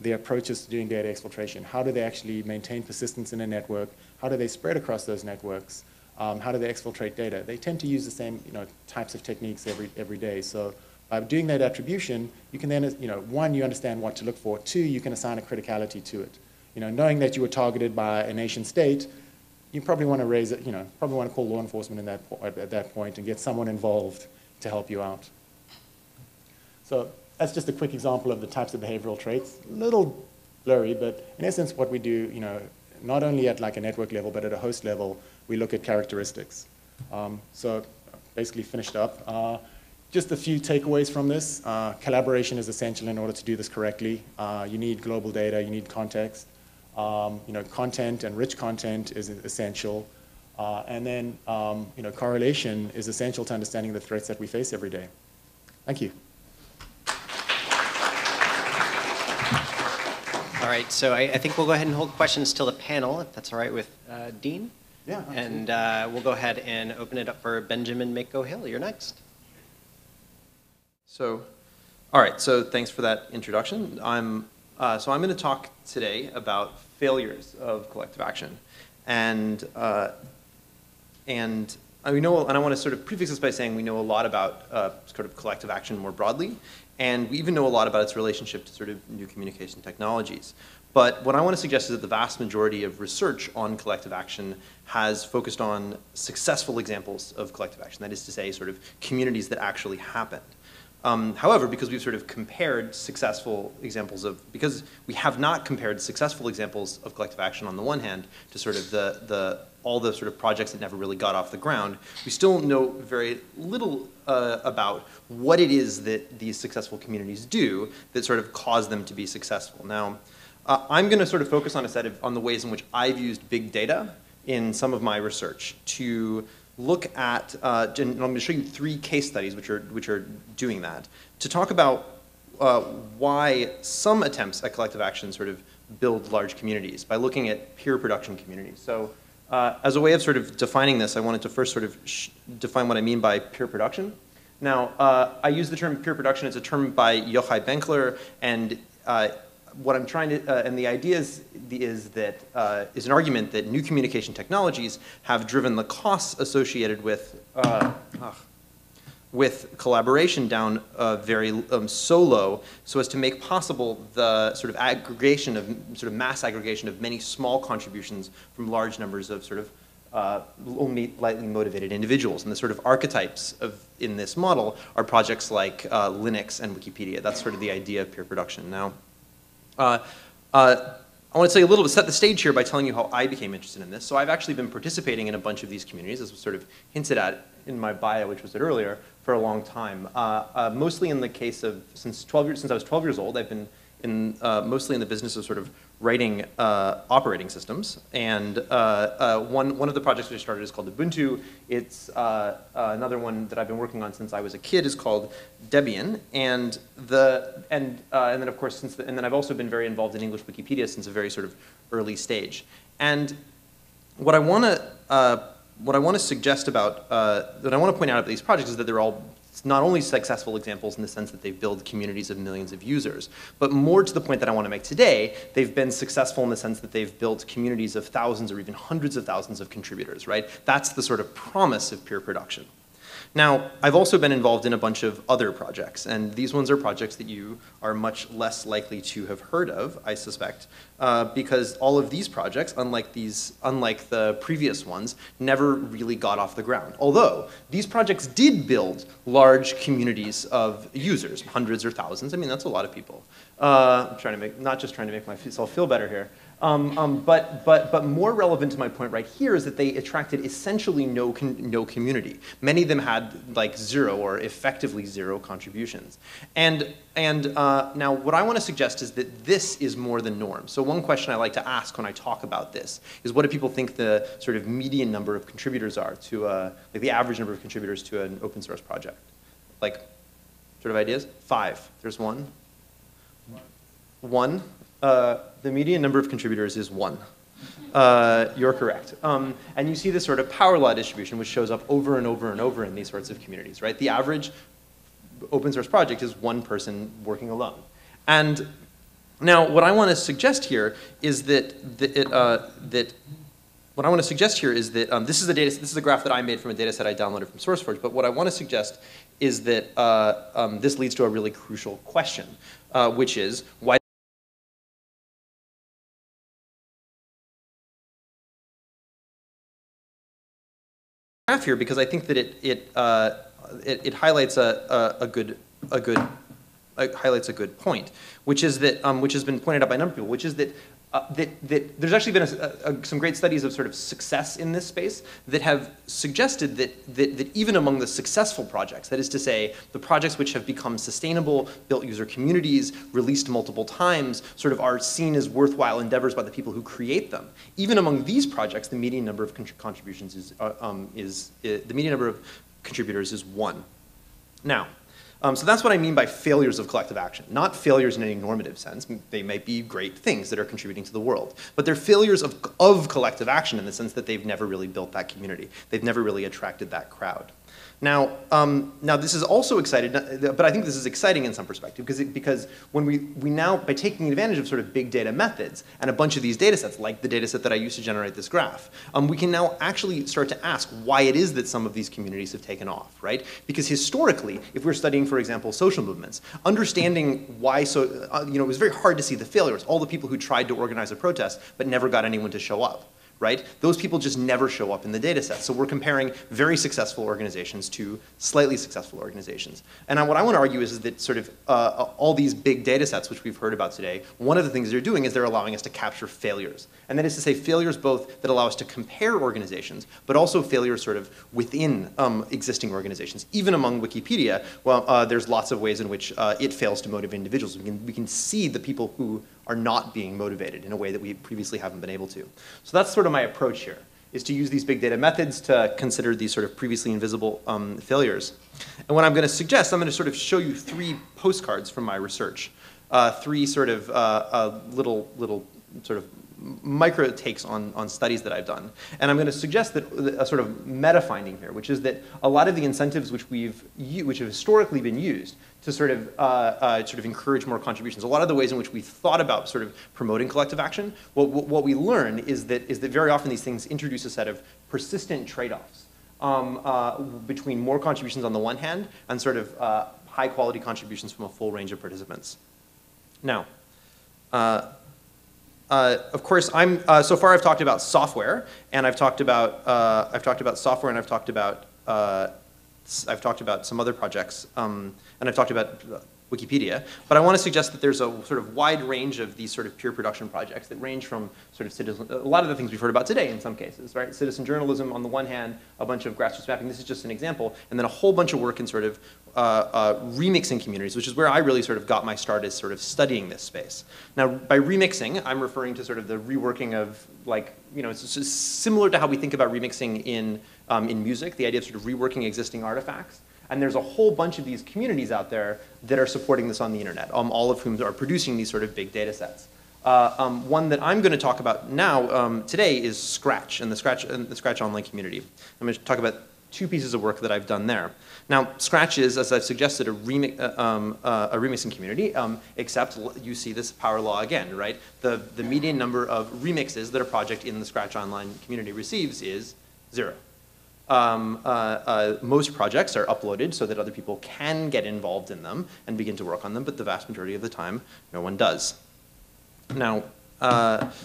approaches to doing data exfiltration. How do they actually maintain persistence in a network? How do they spread across those networks? How do they exfiltrate data? They tend to use the same types of techniques every day. So by doing that attribution, you can then, one, you understand what to look for. Two, you can assign a criticality to it. Knowing that you were targeted by a nation state, you probably want to raise it, probably want to call law enforcement at that point and get someone involved to help you out. So that's just a quick example of the types of behavioral traits. A little blurry, but in essence what we do, not only at like a network level, but at a host level, we look at characteristics. So basically finished up. Just a few takeaways from this. Collaboration is essential in order to do this correctly. You need global data, you need context. Content and rich content is essential. And then, correlation is essential to understanding the threats that we face every day. Thank you. All right, so I think we'll go ahead and hold questions till the panel, if that's all right with Dean. Yeah, absolutely. And we'll go ahead and open it up for Benjamin Mako Hill. You're next. So, all right, so thanks for that introduction. I'm going to talk today about failures of collective action. And I want to sort of prefix this by saying we know a lot about sort of collective action more broadly, and we even know a lot about its relationship to sort of new communication technologies. But what I want to suggest is that the vast majority of research on collective action has focused on successful examples of collective action, that is to say, sort of communities that actually happened. However, because we've sort of compared successful examples of, because we have not compared successful examples of collective action on the one hand to sort of all the sort of projects that never really got off the ground, we still know very little about what it is that these successful communities do that sort of cause them to be successful. Now, I'm going to sort of focus on on the ways in which I've used big data in some of my research to look at, and I'm going to show you 3 case studies which are doing that, to talk about why some attempts at collective action sort of build large communities by looking at peer production communities. So as a way of sort of defining this, I wanted to first sort of define what I mean by peer production. Now, I use the term peer production. It's a term by Yochai Benkler, and what I'm trying to, and the idea is an argument that new communication technologies have driven the costs associated with collaboration down very so low, so as to make possible the sort of aggregation of mass aggregation of many small contributions from large numbers of sort of only lightly motivated individuals. And the sort of archetypes in this model are projects like Linux and Wikipedia. That's sort of the idea of peer production. Now, I want to say a little bit, set the stage here by telling you how I became interested in this. So I've actually been participating in a bunch of these communities, as was sort of hinted at in my bio, which was said earlier, for a long time. Mostly in the case of, since I was 12 years old, I've been mostly in the business of sort of writing operating systems. And one of the projects we started is called Ubuntu. It's another one that I've been working on since I was a kid is called Debian. And then of course and then I've also been very involved in English Wikipedia since a very sort of early stage. And what I want to suggest about that I want to point out about these projects is that they're all not only successful examples in the sense that they build communities of millions of users, but more to the point that I want to make today, they've been successful in the sense that they've built communities of thousands or even hundreds of thousands of contributors, right? That's the sort of promise of peer production. Now, I've also been involved in a bunch of other projects, and these ones are projects that you are much less likely to have heard of, I suspect, because all of these projects, unlike the previous ones, never really got off the ground. Although, these projects did build large communities of users, hundreds or thousands. I mean, that's a lot of people. I'm not just trying to make myself feel better here. But more relevant to my point right here is that they attracted essentially no community. Many of them had like zero or effectively zero contributions. And now what I want to suggest is that this is more the norm. So one question I like to ask when I talk about this is what do people think the sort of median number of contributors are to, like the average number of contributors to an open source project? Like, sort of ideas? 5. There's one. 1. The median number of contributors is 1. You're correct. And you see this sort of power law distribution, which shows up over and over and over in these sorts of communities, right? The average open source project is 1 person working alone. And now, what I want to suggest here is that what I want to suggest here is that this is a graph that I made from a data set I downloaded from SourceForge. But what I want to suggest is that this leads to a really crucial question, which is why. Here because I think that it highlights a good point, which is that which has been pointed out by a number of people, which is that that there's actually been some great studies of sort of success in this space that have suggested that even among the successful projects, that is to say, the projects which have become sustainable, built user communities, released multiple times, sort of are seen as worthwhile endeavors by the people who create them. Even among these projects, the median number of contributions the median number of contributors is 1. Now. So that's what I mean by failures of collective action. Not failures in any normative sense. They might be great things that are contributing to the world. But they're failures of collective action in the sense that they've never really built that community. They've never really attracted that crowd. Now this is also exciting, but I think this is exciting in some perspective because when we now, by taking advantage of sort of big data methods and a bunch of these data sets, like the data set that I used to generate this graph, we can now actually start to ask why it is that some of these communities have taken off, right? Because historically, if we're studying, for example, social movements, understanding why it was very hard to see the failures, all the people who tried to organize a protest but never got anyone to show up. Right? Those people just never show up in the data set. So we're comparing very successful organizations to slightly successful organizations. And what I want to argue is that sort of all these big data sets, which we've heard about today, one of the things they're doing is they're allowing us to capture failures. And that is to say failures both that allow us to compare organizations, but also failures sort of within existing organizations. Even among Wikipedia, well, there's lots of ways in which it fails to motivate individuals. We can see the people who are not being motivated in a way that we previously haven't been able to. So that's sort of my approach here, is to use these big data methods to consider these sort of previously invisible failures. And what I'm going to suggest, I'm going to sort of show you 3 postcards from my research, 3 sort of little sort of micro takes on studies that I've done. And I'm going to suggest that a sort of meta finding here, which is that a lot of the incentives which have historically been used to sort of encourage more contributions, a lot of the ways in which we thought about sort of promoting collective action, what we learn is that very often these things introduce a set of persistent trade-offs between more contributions on the one hand and sort of high quality contributions from a full range of participants. Now, of course, so far I've talked about software, and I've talked about software, and I've talked about some other projects, and I've talked about Wikipedia. But I want to suggest that there's a sort of wide range of these sort of peer production projects that range from sort of citizen, a lot of the things we've heard about today in some cases, right? Citizen journalism on the one hand, a bunch of grassroots mapping, this is just an example, and then a whole bunch of work in sort of remixing communities, which is where I really sort of got my start as sort of studying this space. Now, by remixing, I'm referring to sort of the reworking of, like, you know, it's just similar to how we think about remixing in music, the idea of sort of reworking existing artifacts. And there's a whole bunch of these communities out there that are supporting this on the internet, all of whom are producing these sort of big data sets. One that I'm going to talk about now today is Scratch and the Scratch online community. I'm going to talk about 2 pieces of work that I've done there. Now, Scratch is, as I've suggested, a remixing community, except you see this power law again, right? The median number of remixes that a project in the Scratch online community receives is 0. Most projects are uploaded so that other people can get involved in them and begin to work on them, but the vast majority of the time, no one does. Now,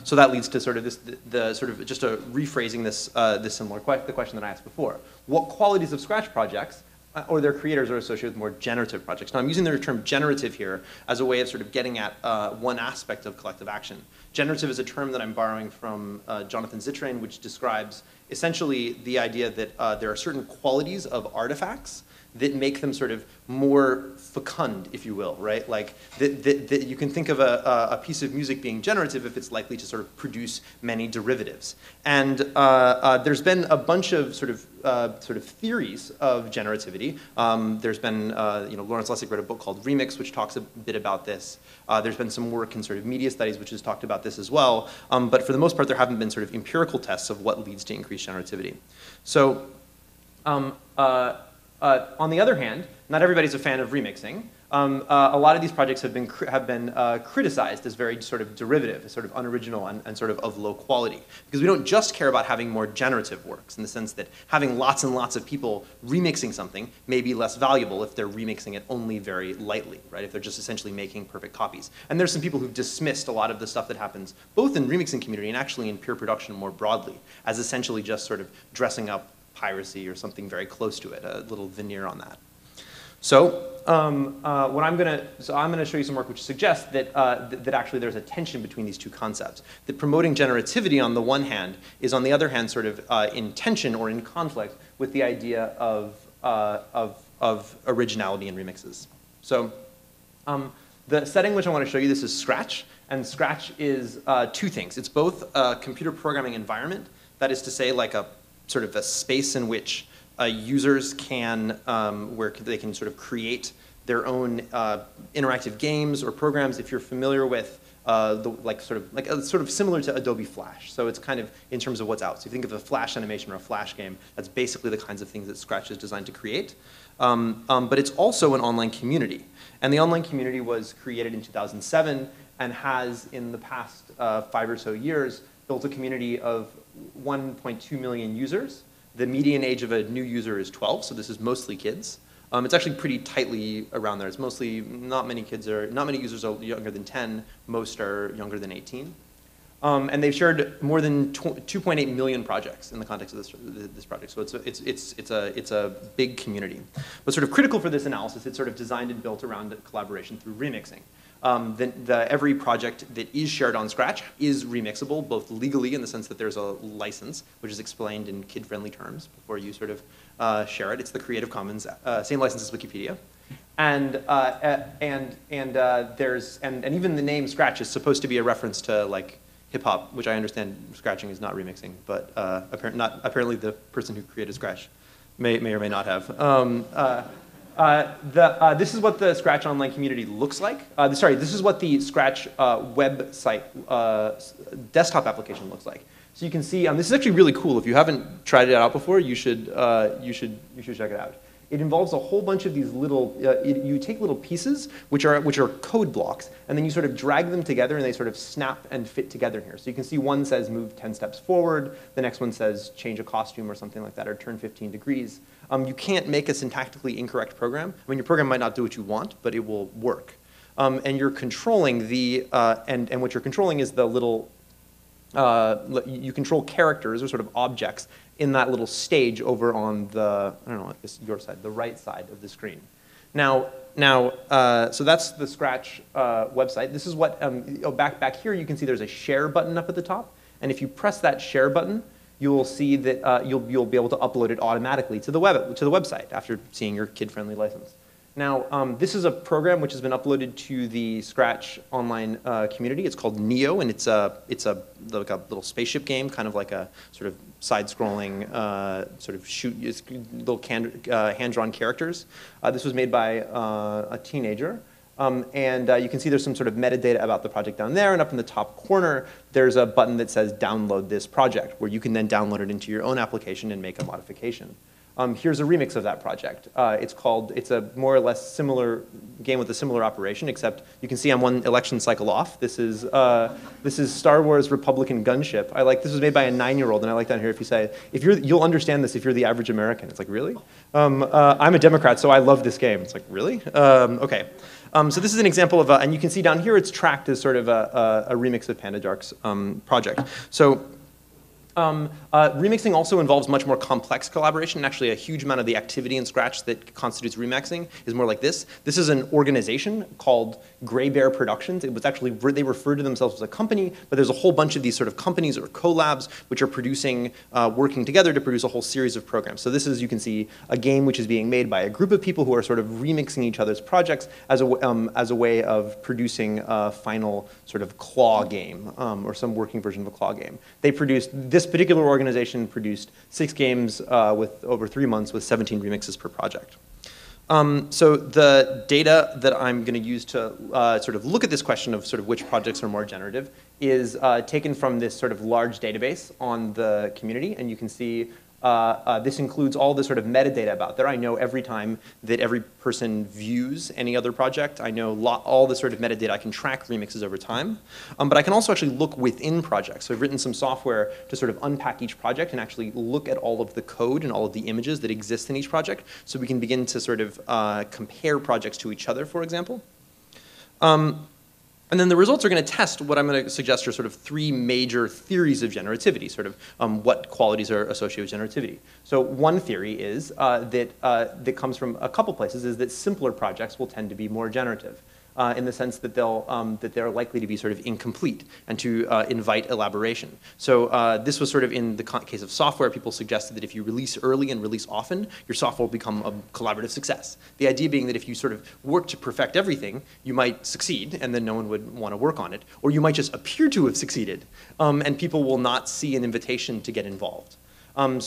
so that leads to sort of just a rephrasing this the question that I asked before. What qualities of Scratch projects or their creators are associated with more generative projects? Now, I'm using the term generative here as a way of sort of getting at one aspect of collective action. Generative is a term that I'm borrowing from Jonathan Zittrain, which describes essentially the idea that there are certain qualities of artifacts that make them sort of more fecund, if you will, right? Like that you can think of a piece of music being generative if it's likely to sort of produce many derivatives. And there's been a bunch of sort of theories of generativity. There's been, Lawrence Lessig wrote a book called Remix, which talks a bit about this. There's been some work in sort of media studies, which has talked about this as well. But for the most part, there haven't been sort of empirical tests of what leads to increased generativity. So, on the other hand, not everybody's a fan of remixing. A lot of these projects have been criticized as very sort of derivative, as sort of unoriginal and sort of low quality. Because we don't just care about having more generative works in the sense that having lots and lots of people remixing something may be less valuable if they're remixing it only very lightly, right? If they're just essentially making perfect copies. And there's some people who've dismissed a lot of the stuff that happens both in remixing community and actually in peer production more broadly as essentially just sort of dressing up piracy or something very close to it, a little veneer on that. So I'm going to show you some work which suggests that that actually there's a tension between these two concepts. That promoting generativity on the one hand is on the other hand sort of in tension or in conflict with the idea of originality in remixes. So the setting which I want to show you, this is Scratch, and Scratch is 2 things. It's both a computer programming environment, that is to say like a sort of a space in which users can, where they can sort of create their own interactive games or programs. If you're familiar with sort of similar to Adobe Flash. So it's kind of in terms of what's out. So if you think of a Flash animation or a Flash game, that's basically the kinds of things that Scratch is designed to create. But it's also an online community. And the online community was created in 2007 and has, in the past 5 or so years, built a community of 1.2 million users. The median age of a new user is 12, so this is mostly kids. It's actually pretty tightly around there. It's mostly, not many users are younger than 10, most are younger than 18. And they've shared more than 2.8 million projects in the context of this project. So it's a big community. But sort of critical for this analysis, it's sort of designed and built around collaboration through remixing. Every project that is shared on Scratch is remixable, both legally in the sense that there's a license, which is explained in kid-friendly terms before you sort of share it. It's the Creative Commons, same license as Wikipedia. And even the name Scratch is supposed to be a reference to like hip hop, which I understand scratching is not remixing, but apparently the person who created Scratch may or may not have. This is what the Scratch online community looks like. This is what the Scratch website desktop application looks like. So you can see, this is actually really cool. If you haven't tried it out before, you should check it out. It involves a whole bunch of these little, you take little pieces, which are code blocks, and then you sort of drag them together and they sort of snap and fit together here. So you can see one says move 10 steps forward, the next one says change a costume or something like that, or turn 15 degrees. You can't make a syntactically incorrect program. I mean, your program might not do what you want, but it will work. And you're controlling the, and what you're controlling is the little, you control characters or sort of objects in that little stage over on the, I don't know, your side, the right side of the screen. Now, Now, so that's the Scratch website. This is what, back here you can see there's a share button up at the top. And if you press that share button, you will see that you'll be able to upload it automatically to the website after seeing your kid-friendly license. Now, this is a program which has been uploaded to the Scratch online community. It's called Neo, and it's like a little spaceship game, kind of like a sort of side-scrolling sort of little hand-drawn characters. This was made by a teenager. And you can see there's some sort of metadata about the project down there, and up in the top corner, there's a button that says download this project, where you can then download it into your own application and make a modification. Here's a remix of that project. It's a more or less similar game with a similar operation, except you can see I'm one election cycle off. This is Star Wars Republican Gunship. This was made by a 9-year-old, and I like down here if you say, you'll understand this if you're the average American. It's like, really? I'm a Democrat, so I love this game. It's like, really? Okay. So this is an example of, and you can see down here it's tracked as sort of a remix of PandaJark's project. So remixing also involves much more complex collaboration. Actually, a huge amount of the activity in Scratch that constitutes remixing is more like this. This is an organization called Gray Bear Productions. It was actually, they refer to themselves as a company, but there's a whole bunch of these sort of companies or collabs which are producing, working together to produce a whole series of programs. So this is, you can see, a game which is being made by a group of people who are sort of remixing each other's projects as a way of producing a final sort of claw game, or some working version of a claw game. They produced, this particular organization produced 6 games with over 3 months with 17 remixes per project. So the data that I'm going to use to sort of look at this question of sort of which projects are more generative is taken from this sort of large database on the community, and you can see this includes all the sort of metadata about there. I know every time that every person views any other project. I know all the sort of metadata. I can track remixes over time. But I can also actually look within projects. So I've written some software to sort of unpack each project and actually look at all of the code and all of the images that exist in each project, so we can begin to sort of compare projects to each other, for example. And then the results are going to test what I'm going to suggest are sort of 3 major theories of generativity, sort of what qualities are associated with generativity. So one theory is that comes from a couple places, is that simpler projects will tend to be more generative. In the sense that they're likely to be sort of incomplete and to invite elaboration. So this was sort of in the case of software, people suggested that if you release early and release often, your software will become a collaborative success. The idea being that if you sort of work to perfect everything, you might succeed and then no one would want to work on it, or you might just appear to have succeeded and people will not see an invitation to get involved. There's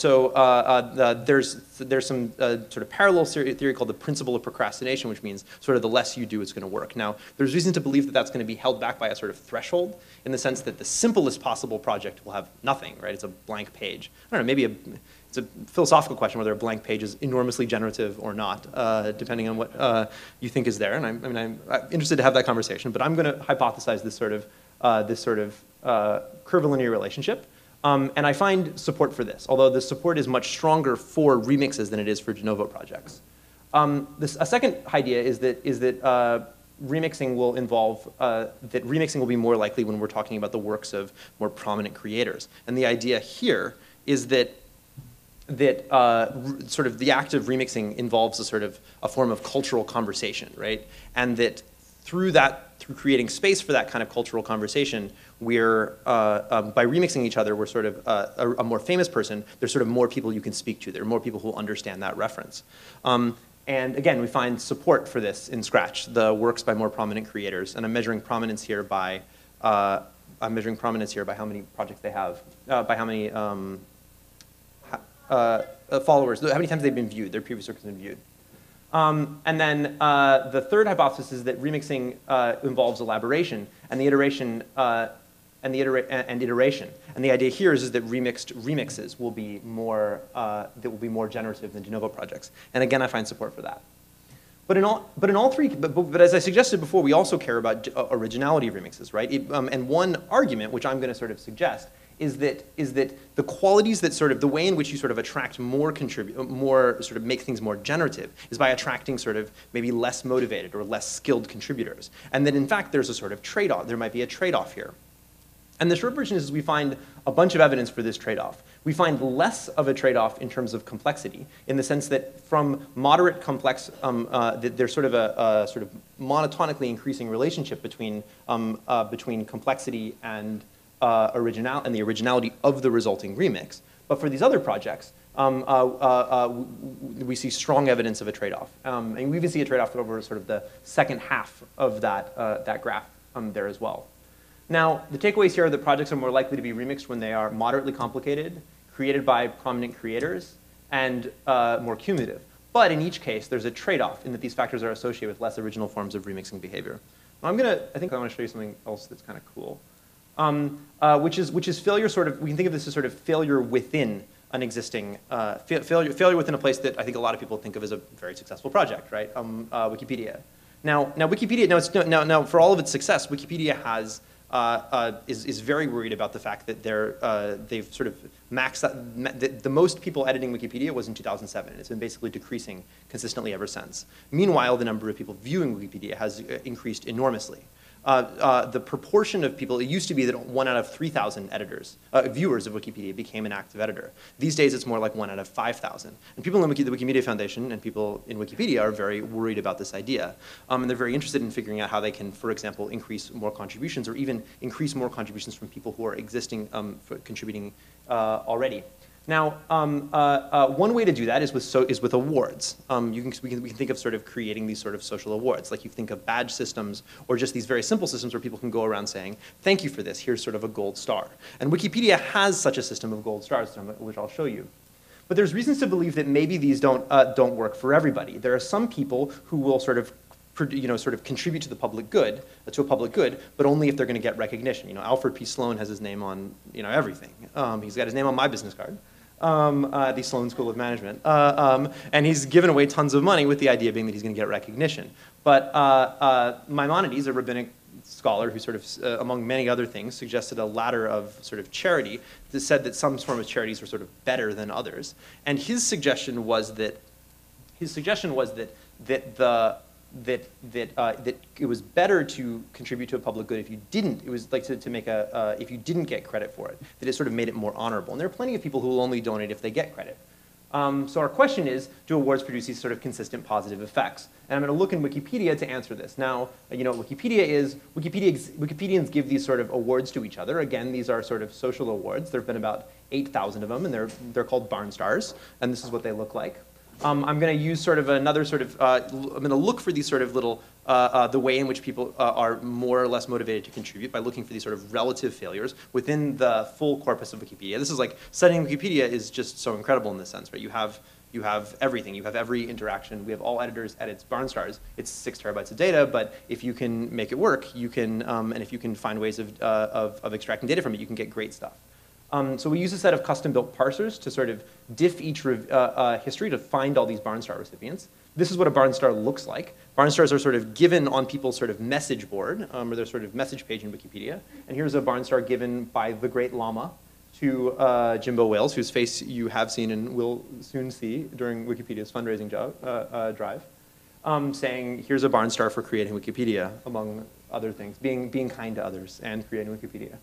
some sort of parallel theory called the principle of procrastination, which means sort of the less you do, it's going to work. Now, there's reason to believe that that's going to be held back by a sort of threshold, in the sense that the simplest possible project will have nothing, right? It's a blank page. I don't know, maybe it's a philosophical question whether a blank page is enormously generative or not, depending on what you think is there. And I'm interested to have that conversation, but I'm going to hypothesize this sort of curvilinear relationship. And I find support for this, although the support is much stronger for remixes than it is for de novo projects. A second idea is that remixing will involve, that remixing will be more likely when we're talking about the works of more prominent creators. And the idea here is that sort of the act of remixing involves a form of cultural conversation, right? And that through creating space for that kind of cultural conversation, we're, by remixing each other, we're sort of a more famous person, there's sort of more people you can speak to. There are more people who understand that reference. And again, we find support for this in Scratch, the works by more prominent creators. And I'm measuring prominence here by how many projects they have, by how many followers, how many times they've been viewed, their previous works have been viewed. And then the third hypothesis is that remixing involves elaboration and the iteration and iteration. And the idea here is that remixed remixes will be more generative than de novo projects. And again, I find support for that. But as I suggested before, we also care about originality of remixes, right? And one argument, which I'm going to sort of suggest, is that the qualities that sort of, the way in which you sort of attract more sort of make things more generative is by attracting sort of maybe less motivated or less skilled contributors. And that in fact there's a sort of trade-off, there might be a trade-off here. And the short version is we find a bunch of evidence for this trade-off. We find less of a trade-off in terms of complexity, in the sense that from moderate complex, there's sort of a sort of monotonically increasing relationship between complexity and the originality of the resulting remix. But for these other projects, we see strong evidence of a trade-off. And we even see a trade-off over sort of the second half of that graph there as well. Now, the takeaways here are that projects are more likely to be remixed when they are moderately complicated, created by prominent creators, and more cumulative. But in each case, there's a trade-off in that these factors are associated with less original forms of remixing behavior. Now, I think I want to show you something else that's kind of cool, which is failure sort of, we can think of this as sort of failure within an existing, failure within a place that I think a lot of people think of as a very successful project, right? Wikipedia. Now Wikipedia, now for all of its success, Wikipedia has, is very worried about the fact that they've sort of maxed out, the most people editing Wikipedia was in 2007, and it's been basically decreasing consistently ever since. Meanwhile, the number of people viewing Wikipedia has increased enormously. The proportion of people, it used to be that 1 out of 3,000 editors, viewers of Wikipedia became an active editor. These days it's more like 1 out of 5,000. And people in the Wikimedia Foundation and people in Wikipedia are very worried about this idea. And they're very interested in figuring out how they can, for example, increase more contributions or even increase more contributions from people who are existing, contributing already. Now, one way to do that is with awards. We can think of sort of creating these sort of social awards. Like you think of badge systems or just these very simple systems where people can go around saying, thank you for this, here's sort of a gold star. And Wikipedia has such a system of gold stars, which I'll show you. But there's reasons to believe that maybe these don't work for everybody. There are some people who will sort of contribute to the public good, but only if they're going to get recognition. Alfred P. Sloan has his name on, everything. He's got his name on my business card at the Sloan School of Management, and he's given away tons of money with the idea being that he's going to get recognition. But Maimonides, a rabbinic scholar who sort of, among many other things, suggested a ladder of sort of charity that said that some form of charities were sort of better than others, and his suggestion was that that it was better to contribute to a public good if you didn't. It was like to make if you didn't get credit for it, that it sort of made it more honorable. And there are plenty of people who will only donate if they get credit. So our question is, do awards produce these sort of consistent positive effects? And I'm going to look in Wikipedia to answer this. Now, what Wikipedia is, Wikipedians give these sort of awards to each other. Again, these are sort of social awards. There have been about 8,000 of them, and they're called barn stars. And this is what they look like. I'm going to use sort of another sort of, I'm going to look for these sort of little, the way in which people are more or less motivated to contribute by looking for these sort of relative failures within the full corpus of Wikipedia. This is like, studying Wikipedia is just so incredible in this sense, right? You have everything. You have every interaction. We have all editors edits barn stars. It's 6 terabytes of data, but if you can make it work, you can, and if you can find ways of extracting data from it, you can get great stuff. So we use a set of custom-built parsers to sort of diff each history to find all these barn star recipients. This is what a barn star looks like. Barn stars are sort of given on people's sort of message board, or their sort of message page in Wikipedia. And here's a barn star given by the great llama to Jimbo Wales, whose face you have seen and will soon see during Wikipedia's fundraising drive, saying, here's a barn star for creating Wikipedia, among other things, being kind to others and creating Wikipedia.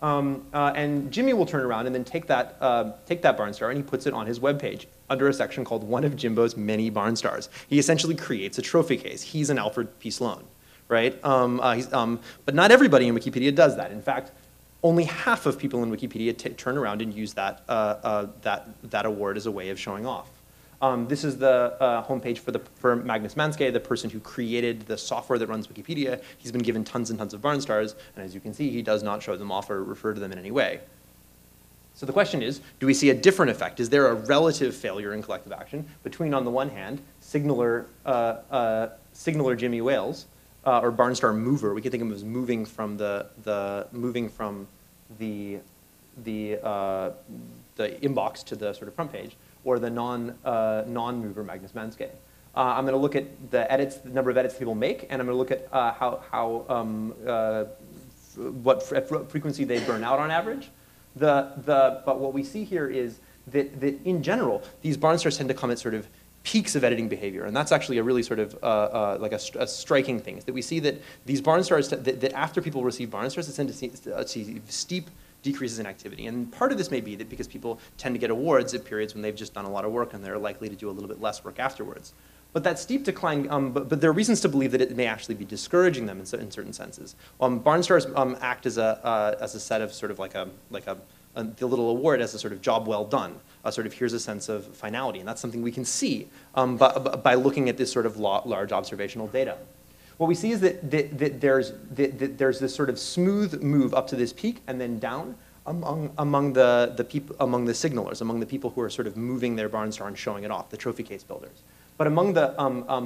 And Jimmy will turn around and then take that barn star and he puts it on his webpage under a section called one of Jimbo's many barn stars. He essentially creates a trophy case. He's an Alfred P. Sloan, right? But not everybody in Wikipedia does that. In fact, only half of people in Wikipedia turn around and use that award as a way of showing off. This is the homepage for Magnus Manske, the person who created the software that runs Wikipedia. He's been given tons and tons of barn stars, and as you can see, he does not show them off or refer to them in any way. So the question is, do we see a different effect? Is there a relative failure in collective action between, on the one hand, signaler Jimmy Wales, or barn star mover? We can think of him as moving from the inbox to the sort of front page, or the non-mover Magnus Manske. I'm going to look at the number of edits people make, and I'm going to look at what frequency they burn out on average. But what we see here is that in general, these barn stars tend to come at sort of peaks of editing behavior, and that's actually a really sort of like a striking thing, is that we see that these barn stars, that after people receive barn stars, they tend to see steep decreases in activity. And part of this may be that because people tend to get awards at periods when they've just done a lot of work and they're likely to do a little bit less work afterwards. But that steep decline, but there are reasons to believe that it may actually be discouraging them in certain senses. Barn stars act as a set of sort of like the little award as a sort of job well done. Sort of here's a sense of finality, and that's something we can see by looking at this sort of large observational data. What we see is that there's this sort of smooth move up to this peak and then down among the signalers, among the people who are sort of moving their barn star and showing it off, the trophy case builders. But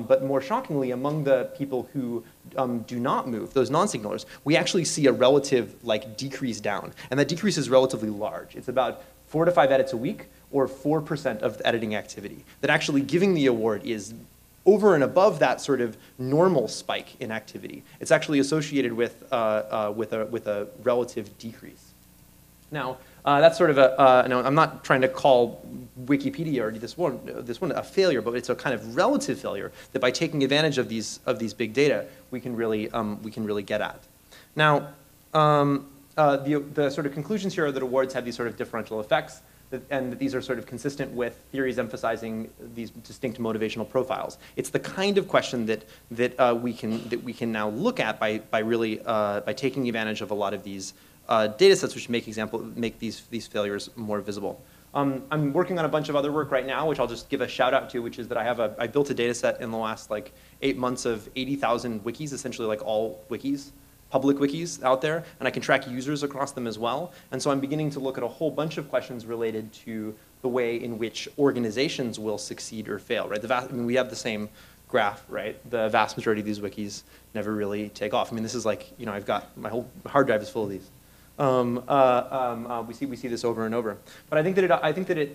but more shockingly, among the people who do not move, those non-signalers, we actually see a relative decrease down, and that decrease is relatively large. It's about 4 to 5 edits a week, or 4% of the editing activity. That actually giving the award is over and above that sort of normal spike in activity. It's actually associated with a relative decrease. Now, that's sort of no, I'm not trying to call Wikipedia or this one a failure, but it's a kind of relative failure that by taking advantage of these big data, we can really get at. Now, the sort of conclusions here are that awards have these sort of differential effects, and that these are sort of consistent with theories emphasizing these distinct motivational profiles. It's the kind of question that we can now look at by taking advantage of a lot of these data sets, which make these failures more visible. I'm working on a bunch of other work right now, which I'll just give a shout out to, which is that I built a data set in the last 8 months of 80,000 wikis, essentially all wikis, public wikis out there, and I can track users across them as well. And so I'm beginning to look at a whole bunch of questions related to the way in which organizations will succeed or fail, right? We have the same graph, right? The vast majority of these wikis never really take off. I mean, this is I've got, my whole hard drive is full of these. We see this over and over. But I think that it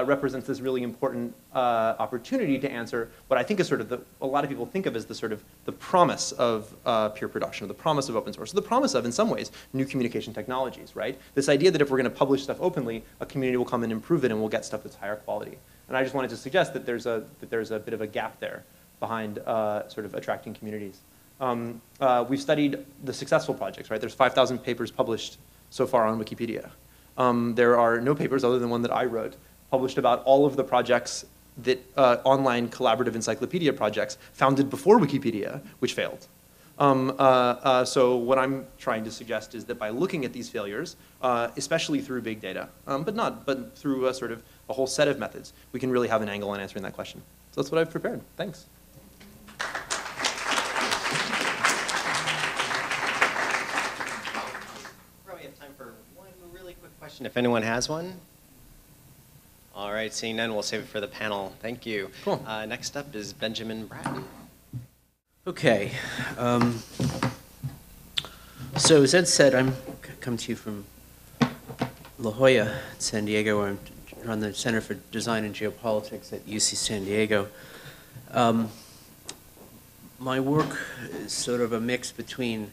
represents this really important opportunity to answer what I think is sort of a lot of people think of as the promise of peer production, or the promise of open source, or the promise of, in some ways, new communication technologies, right? This idea that if we're going to publish stuff openly, a community will come and improve it, and we'll get stuff that's higher quality. And I just wanted to suggest that there's a bit of a gap there behind sort of attracting communities. We've studied the successful projects, right? There's 5,000 papers published so far on Wikipedia. There are no papers other than one that I wrote published about all of the projects that online collaborative encyclopedia projects founded before Wikipedia, which failed. So what I'm trying to suggest is that by looking at these failures, especially through big data, but through a whole set of methods, we can really have an angle on answering that question. So that's what I've prepared. Thanks. Question if anyone has one. All right, seeing none, we'll save it for the panel. Thank you. Cool. Next up is Benjamin Bratton. Okay. So as Ed said, I'm come to you from La Jolla, San Diego, where I run the Center for Design and Geopolitics at UC San Diego. My work is sort of a mix between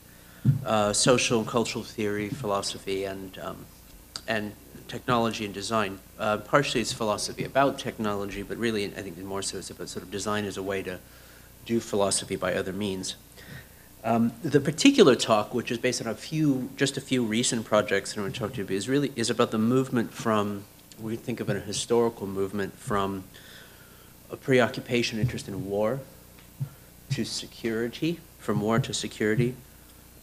social and cultural theory, philosophy, and technology and design. Partially it's philosophy about technology, but really I think more so it's about sort of design as a way to do philosophy by other means. The particular talk, which is based on just a few recent projects that I want to talk to you, is about the movement from, we think of it as a historical movement, from a preoccupation interest in war to security, from war to security,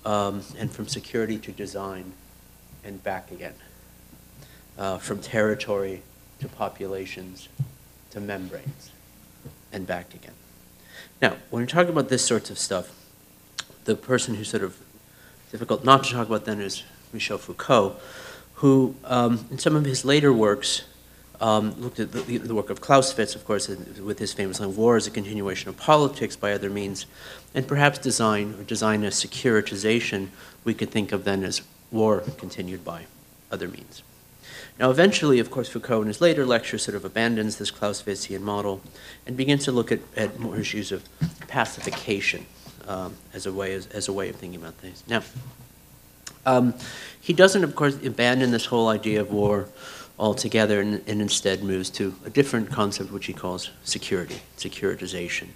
and from security to design and back again. From territory to populations to membranes and back again. Now, when we're talking about this sort of stuff, the person who's sort of difficult not to talk about then is Michel Foucault, who in some of his later works looked at the work of Clausewitz, of course, with his famous line, war is a continuation of politics by other means, and perhaps design as securitization we could think of then as war continued by other means. Now, eventually, of course, Foucault in his later lectures sort of abandons this Clausewitzian model and begins to look at more issues of pacification as a way of thinking about things. Now, he doesn't, of course, abandon this whole idea of war altogether and instead moves to a different concept which he calls security, securitization.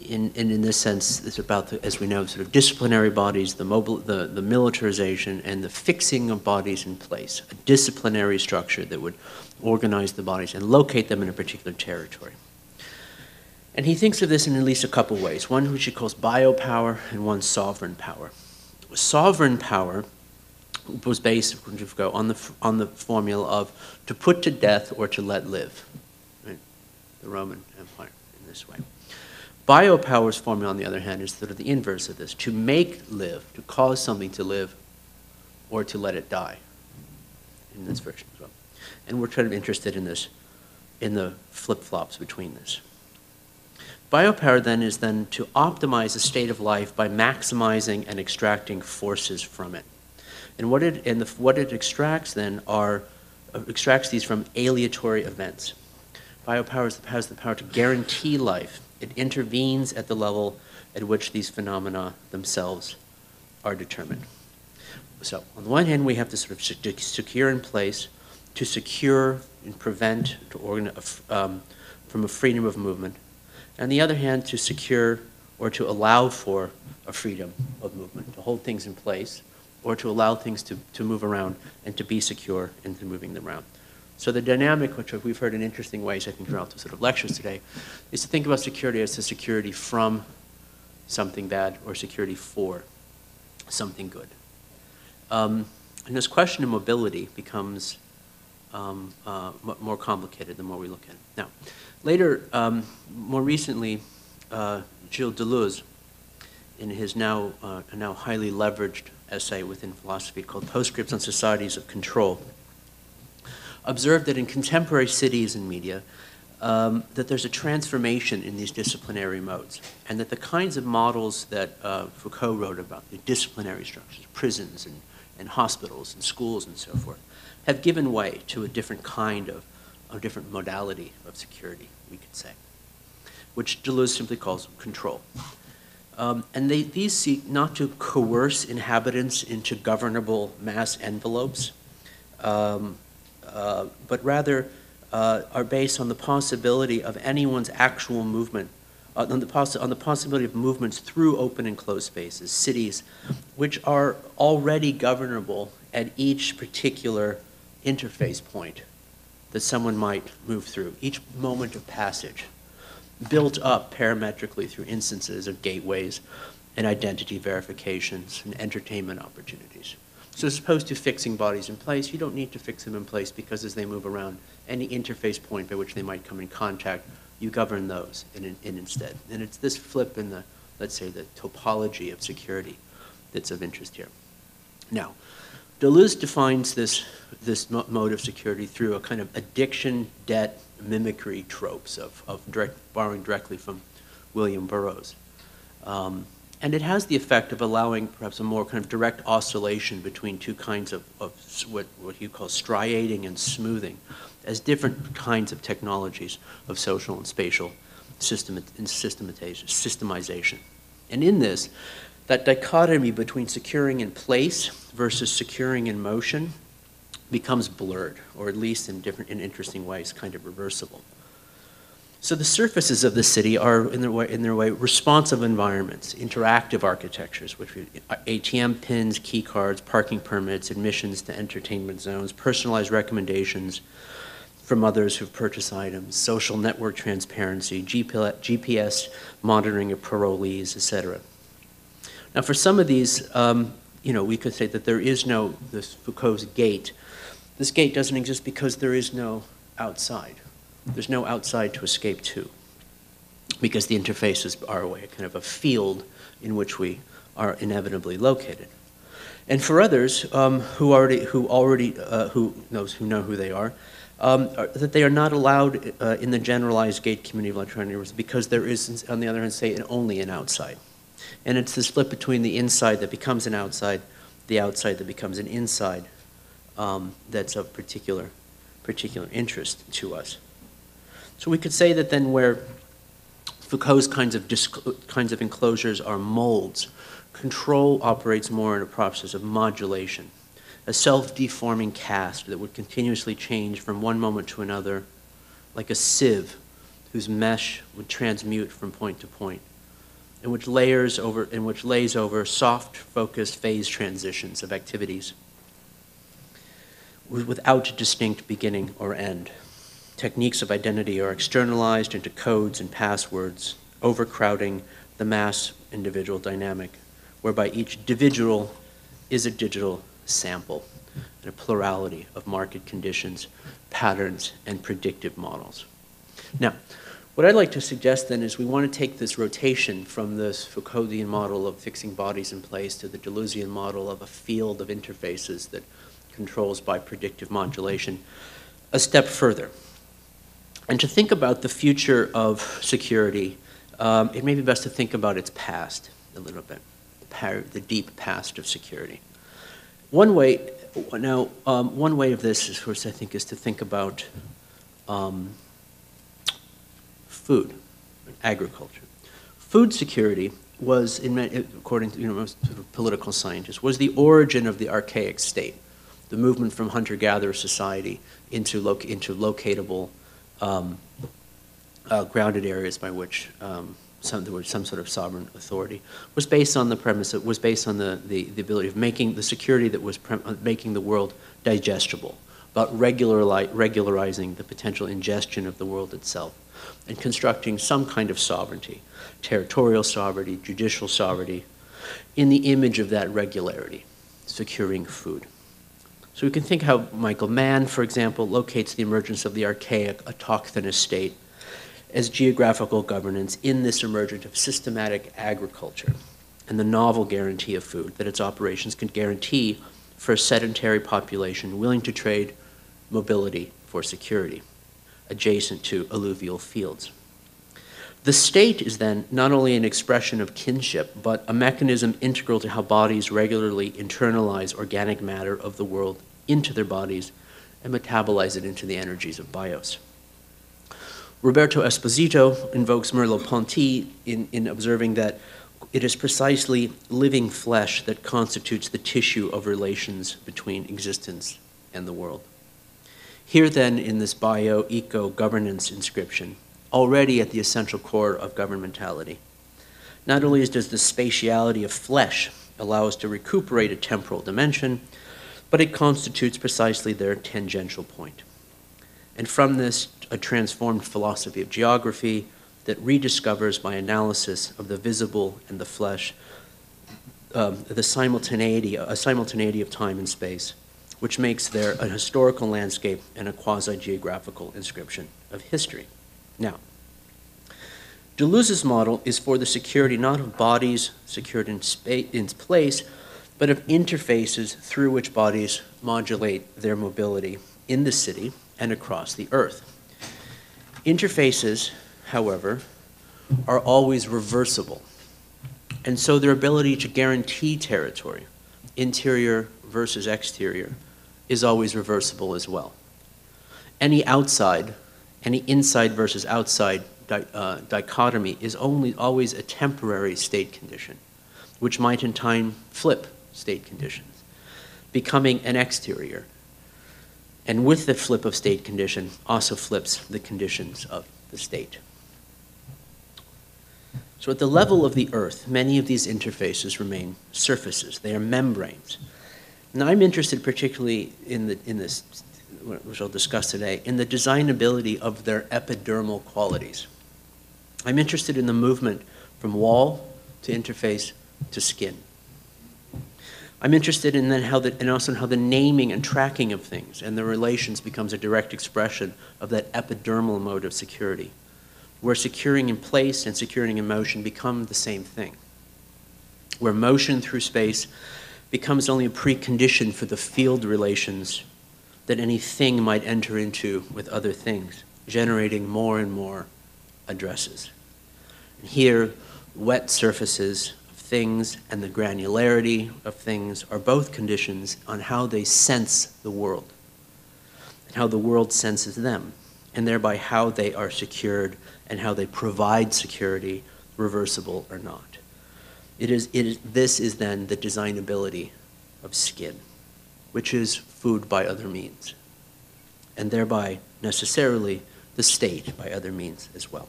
in this sense, it's about, as we know, sort of disciplinary bodies, the militarization and the fixing of bodies in place, a disciplinary structure that would organize the bodies and locate them in a particular territory. And he thinks of this in at least a couple ways, one which he calls biopower and one sovereign power. Sovereign power was based, on the formula of to put to death or to let live, right? The Roman Empire in this way. Biopower's formula, on the other hand, is sort of the inverse of this, to make live, to cause something to live, or to let it die, in this version as well. And we're kind of interested in this, in the flip-flops between this. Biopower then is then to optimize a state of life by maximizing and extracting forces from it. And what it extracts then extracts these from aleatory events. Biopower has the power to guarantee life. It intervenes at the level at which these phenomena themselves are determined. So on the one hand, we have to sort of secure in place, to secure and prevent from a freedom of movement. On the other hand, to secure or to allow for a freedom of movement, to hold things in place, or to allow things to move around and to be secure into moving them around. So the dynamic, which we've heard in interesting ways, I think, throughout the sort of lectures today, is to think about security as a security from something bad or security for something good. And this question of mobility becomes more complicated the more we look at it. Now, later, more recently, Gilles Deleuze, in his now highly leveraged essay within philosophy called Postscripts on Societies of Control, observed that in contemporary cities and media, that there's a transformation in these disciplinary modes, and that the kinds of models that Foucault wrote about, the disciplinary structures, prisons and hospitals and schools and so forth, have given way to a different kind of a different modality of security, we could say, which Deleuze simply calls control. And these seek not to coerce inhabitants into governable mass envelopes, but rather are based on the possibility of anyone's actual movement, on the possibility of movements through open and closed spaces, cities, which are already governable at each particular interface point that someone might move through, each moment of passage, built up parametrically through instances of gateways and identity verifications and entertainment opportunities. So as opposed to fixing bodies in place, you don't need to fix them in place because as they move around, any interface point by which they might come in contact, you govern those in instead. And it's this flip in the, let's say, the topology of security that's of interest here. Now, Deleuze defines this mode of security through a kind of addiction, debt, mimicry tropes of borrowing directly from William Burroughs. And it has the effect of allowing perhaps a more kind of direct oscillation between two kinds of what you call striating and smoothing as different kinds of technologies of social and spatial systemization. And in this, that dichotomy between securing in place versus securing in motion becomes blurred, or at least in interesting ways, kind of reversible. So the surfaces of the city are, in their way, responsive environments, interactive architectures, which ATM pins, key cards, parking permits, admissions to entertainment zones, personalized recommendations from others who've purchased items, social network transparency, GPS monitoring of parolees, etc. Now, for some of these, we could say that there is no, this Foucault's gate. This gate doesn't exist because there is no outside. There's no outside to escape to, because the interfaces are a way, kind of a field in which we are inevitably located. And for others who know who they are, that they are not allowed in the generalized gate community of electronic universe because there is, on the other hand, say, only an outside. And it's this flip between the inside that becomes an outside, the outside that becomes an inside, that's of particular interest to us. So we could say that then where Foucault's kinds of enclosures are molds, control operates more in a process of modulation, a self-deforming cast that would continuously change from one moment to another, like a sieve whose mesh would transmute from point to point in which lays over soft, focused phase transitions of activities without distinct beginning or end. Techniques of identity are externalized into codes and passwords, overcrowding the mass individual dynamic, whereby each individual is a digital sample and a plurality of market conditions, patterns, and predictive models. Now, what I'd like to suggest then is we want to take this rotation from this Foucauldian model of fixing bodies in place to the Deleuzian model of a field of interfaces that controls by predictive modulation a step further. And to think about the future of security, it may be best to think about its past a little bit, the deep past of security. One way of this, of course, I think, is to think about food, agriculture. Food security was, according to most sort of political scientists, was the origin of the archaic state, the movement from hunter-gatherer society into locatable, grounded areas by which there was some sort of sovereign authority, was based on the premise, it was based on the ability of making the security that was making the world digestible, about regularizing the potential ingestion of the world itself, and constructing some kind of sovereignty, territorial sovereignty, judicial sovereignty, in the image of that regularity, securing food. So we can think how Michael Mann, for example, locates the emergence of the archaic autochthonous state as geographical governance in this emergence of systematic agriculture and the novel guarantee of food that its operations can guarantee for a sedentary population willing to trade mobility for security, adjacent to alluvial fields. The state is then not only an expression of kinship, but a mechanism integral to how bodies regularly internalize organic matter of the world into their bodies and metabolize it into the energies of bios. Roberto Esposito invokes Merleau-Ponty in observing that it is precisely living flesh that constitutes the tissue of relations between existence and the world. Here then, in this bio-eco-governance inscription, already at the essential core of governmentality, not only does the spatiality of flesh allow us to recuperate a temporal dimension, but it constitutes precisely their tangential point. And from this, a transformed philosophy of geography that rediscovers by analysis of the visible and the flesh a simultaneity of time and space, which makes there a historical landscape and a quasi-geographical inscription of history. Now, Deleuze's model is for the security not of bodies secured in place, but of interfaces through which bodies modulate their mobility in the city and across the earth. Interfaces, however, are always reversible, and so their ability to guarantee territory, interior versus exterior, is always reversible as well. Any inside versus outside dichotomy is always a temporary state condition, which might in time flip state conditions, becoming an exterior. And with the flip of state condition also flips the conditions of the state. So at the level of the earth, many of these interfaces remain surfaces. They are membranes. And I'm interested particularly in this, which I'll discuss today, in the designability of their epidermal qualities. I'm interested in the movement from wall to interface to skin. I'm interested in then and also in how the naming and tracking of things and the relations becomes a direct expression of that epidermal mode of security, where securing in place and securing in motion become the same thing, where motion through space becomes only a precondition for the field relations that any thing might enter into with other things, generating more and more addresses. And here, wet surfaces of things and the granularity of things are both conditions on how they sense the world and how the world senses them, and thereby how they are secured and how they provide security, reversible or not. This is then the designability of skin, which is food by other means, and thereby necessarily the state by other means as well.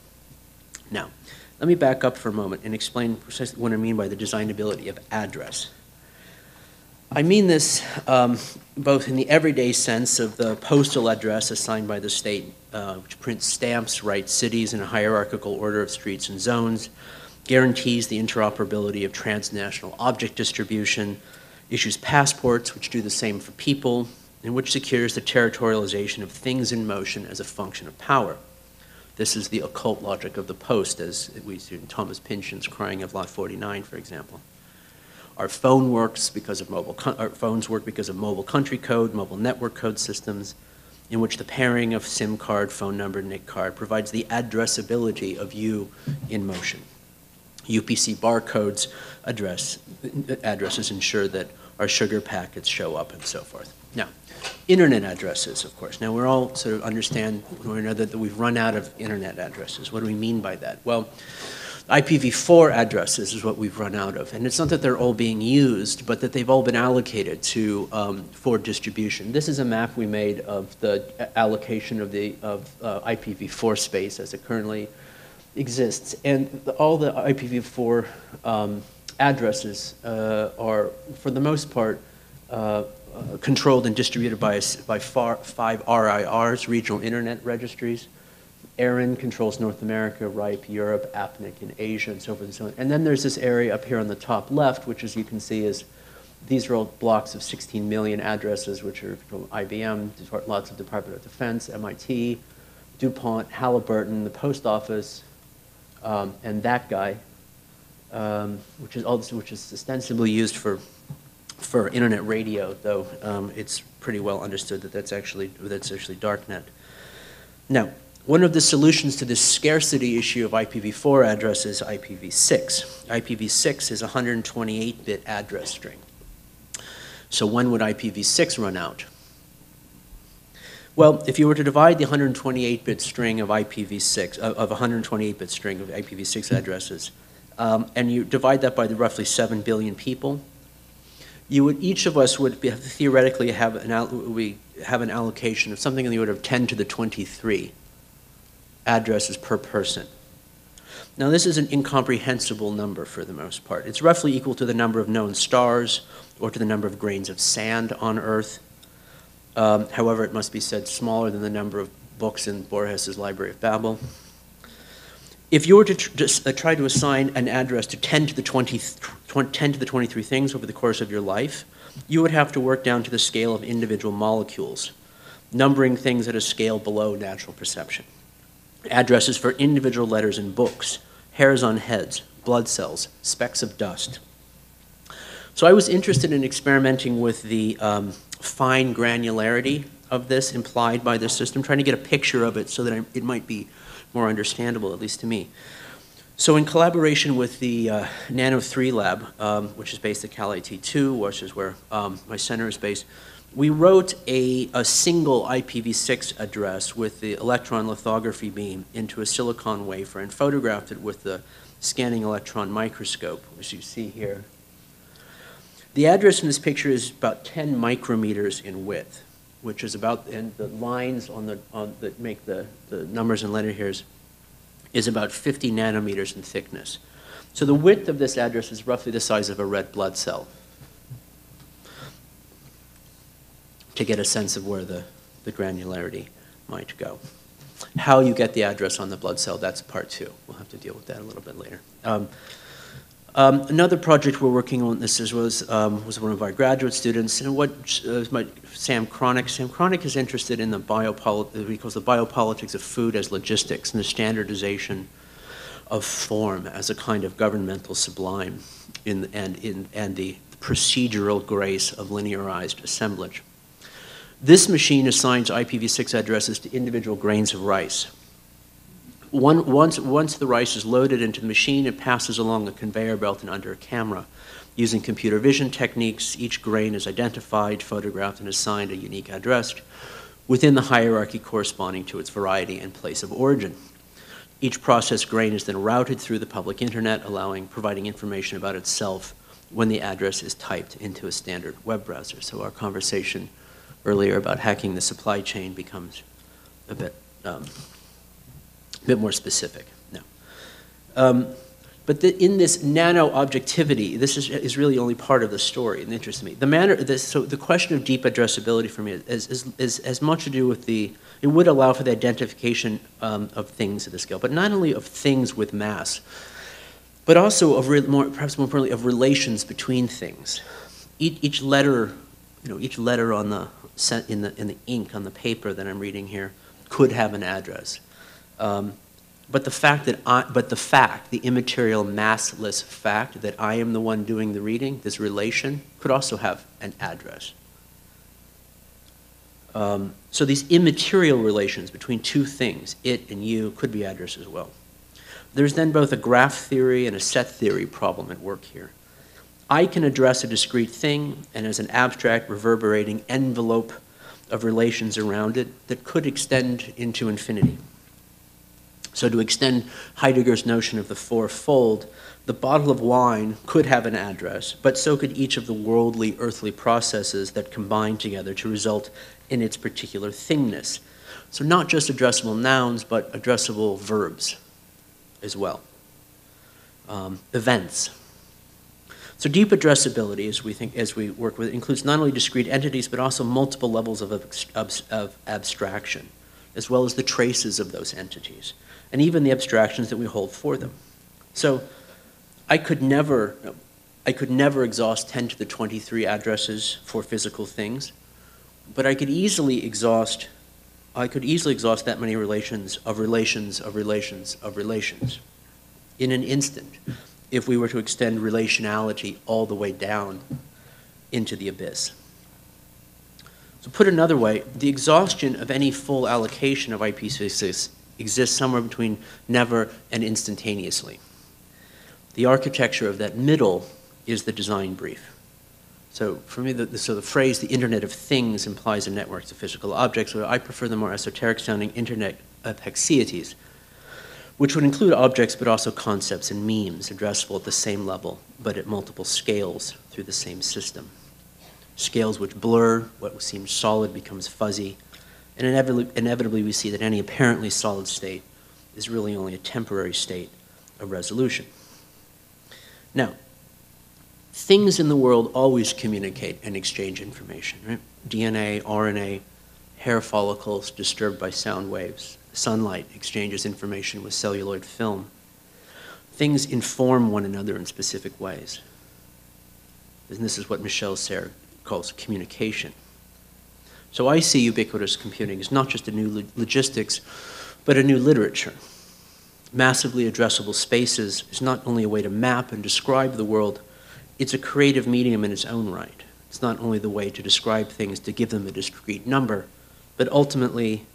Now, Let me back up for a moment and explain precisely what I mean by the designability of address. I mean this both in the everyday sense of the postal address assigned by the state, which prints stamps, writes cities in a hierarchical order of streets and zones, guarantees the interoperability of transnational object distribution, issues passports, which do the same for people, and which secures the territorialization of things in motion as a function of power. This is the occult logic of the post, as we see in Thomas Pynchon's Crying of Lot 49, for example. Our phone works because of our phones work because of mobile country code, mobile network code systems, in which the pairing of SIM card, phone number, NIC card provides the addressability of you in motion. UPC barcodes addresses ensure that our sugar packets show up and so forth. Now, internet addresses, of course. Now, we're all sort of understand one way or another that we've run out of internet addresses. What do we mean by that? Well, IPv4 addresses is what we've run out of. And it's not that they're all being used, but that they've all been allocated to for distribution. This is a map we made of the allocation of IPv4 space as it currently exists. And all the IPv4 addresses are, for the most part, controlled and distributed by 5 RIRs, regional internet registries. ARIN controls North America, RIPE, Europe, APNIC in Asia, and so forth and so on. And then there's this area up here on the top left, which, as you can see, is these are all blocks of 16 million addresses, which are from IBM, lots of Department of Defense, MIT, DuPont, Halliburton, the Post Office, and that guy, which is ostensibly used for internet radio, though it's pretty well understood that that's actually darknet. Now, one of the solutions to this scarcity issue of IPv4 addresses is IPv6. IPv6 is a 128-bit address string. So when would IPv6 run out? Well, if you were to divide the 128-bit string of IPv6, of 128-bit string of IPv6 addresses, and you divide that by the roughly 7 billion people, each of us would theoretically have an allocation of something in the order of 10 to the 23 addresses per person. Now, this is an incomprehensible number for the most part. It's roughly equal to the number of known stars or to the number of grains of sand on Earth. However, it must be said smaller than the number of books in Borges's Library of Babel. If you were to try to assign an address to 10 to the 23 things over the course of your life, you would have to work down to the scale of individual molecules, numbering things at a scale below natural perception. Addresses for individual letters in books, hairs on heads, blood cells, specks of dust. So I was interested in experimenting with the fine granularity of this implied by this system, trying to get a picture of it so that it might be more understandable, at least to me. So in collaboration with the Nano 3 lab, which is based at Cal IT2, which is where my center is based, we wrote a single IPv6 address with the electron lithography beam into a silicon wafer and photographed it with the scanning electron microscope, as you see here. The address in this picture is about 10 micrometers in width, which is about, and the lines that make the numbers and letter hairs is about 50 nanometers in thickness. So the width of this address is roughly the size of a red blood cell, to get a sense of where the granularity might go. How you get the address on the blood cell, that's part 2. We'll have to deal with that a little bit later. Another project we're working on was one of our graduate students, and Sam Cronick. Sam Cronick is interested in the biopolitics of food as logistics and the standardization of form as a kind of governmental sublime and the procedural grace of linearized assemblage. This machine assigns IPv6 addresses to individual grains of rice. Once the rice is loaded into the machine, it passes along a conveyor belt and under a camera. Using computer vision techniques, each grain is identified, photographed, and assigned a unique address within the hierarchy corresponding to its variety and place of origin. Each processed grain is then routed through the public internet, providing information about itself when the address is typed into a standard web browser. So our conversation earlier about hacking the supply chain becomes a bit more specific now. But in this nano-objectivity, this is really only part of the story, and it interests me. So the question of deep addressability for me is as much to do with it would allow for the identification of things at the scale, but not only of things with mass, but also of perhaps more importantly, of relations between things. Each letter, each letter on in the ink on the paper that I'm reading here could have an address. But the immaterial, massless fact that I am the one doing the reading, this relation, could also have an address. So these immaterial relations between two things, it and you, could be addressed as well. There's then both a graph theory and a set theory problem at work here. I can address a discrete thing, and as an abstract, reverberating envelope of relations around it that could extend into infinity. So to extend Heidegger's notion of the fourfold, the bottle of wine could have an address, but so could each of the worldly, earthly processes that combine together to result in its particular thingness. So not just addressable nouns, but addressable verbs as well. Events. So deep addressability, as we work with it, includes not only discrete entities, but also multiple levels of abstraction, as well as the traces of those entities, and even the abstractions that we hold for them. So I could never exhaust 10 to the 23 addresses for physical things, but I could easily exhaust that many relations of relations of relations of relations in an instant if we were to extend relationality all the way down into the abyss. So put another way, the exhaustion of any full allocation of IP66 exists somewhere between never and instantaneously. The architecture of that middle is the design brief. So for me, the phrase, the Internet of Things, implies a network of physical objects, so I prefer the more esoteric-sounding Internet of Hexieties, which would include objects but also concepts and memes addressable at the same level, but at multiple scales through the same system. Scales which blur, what seems solid becomes fuzzy, and inevitably we see that any apparently solid state is really only a temporary state of resolution. Now, things in the world always communicate and exchange information, right? DNA, RNA, hair follicles disturbed by sound waves. Sunlight exchanges information with celluloid film. Things inform one another in specific ways. And this is what Michel Serres calls communication. So I see ubiquitous computing as not just a new logistics, but a new literature. Massively addressable spaces is not only a way to map and describe the world, it's a creative medium in its own right. It's not only the way to describe things, to give them a discrete number, but ultimately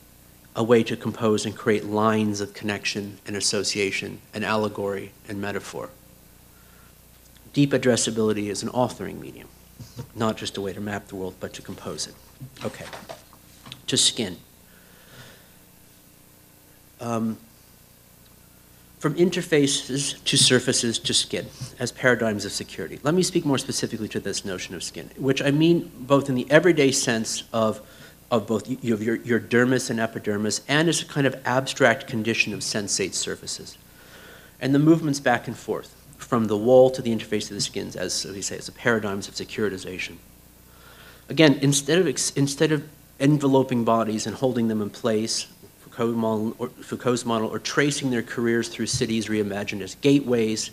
a way to compose and create lines of connection and association and allegory and metaphor. Deep addressability is an authoring medium, not just a way to map the world, but to compose it. Okay, to skin. From interfaces to surfaces to skin as paradigms of security. Let me speak more specifically to this notion of skin, which I mean both in the everyday sense of both your dermis and epidermis, and as a kind of abstract condition of sensate surfaces. And the movements back and forth from the wall to the interface of the skins, as we say, as the paradigms of securitization. Again, instead of enveloping bodies and holding them in place, Foucault's model, or tracing their careers through cities reimagined as gateways,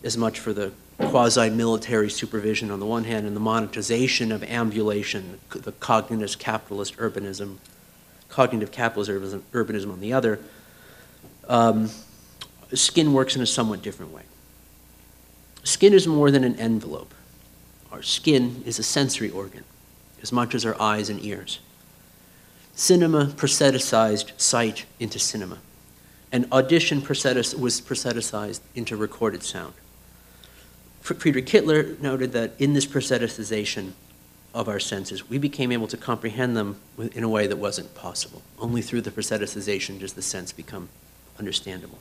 as much for the quasi-military supervision on the one hand and the monetization of ambulation, the cognitive capitalist urbanism on the other, skin works in a somewhat different way. Skin is more than an envelope. Our skin is a sensory organ, as much as our eyes and ears. Cinema prostheticized sight into cinema, and audition was prostheticized into recorded sound. Friedrich Kittler noted that in this prostheticization of our senses, we became able to comprehend them in a way that wasn't possible. Only through the prostheticization does the sense become understandable.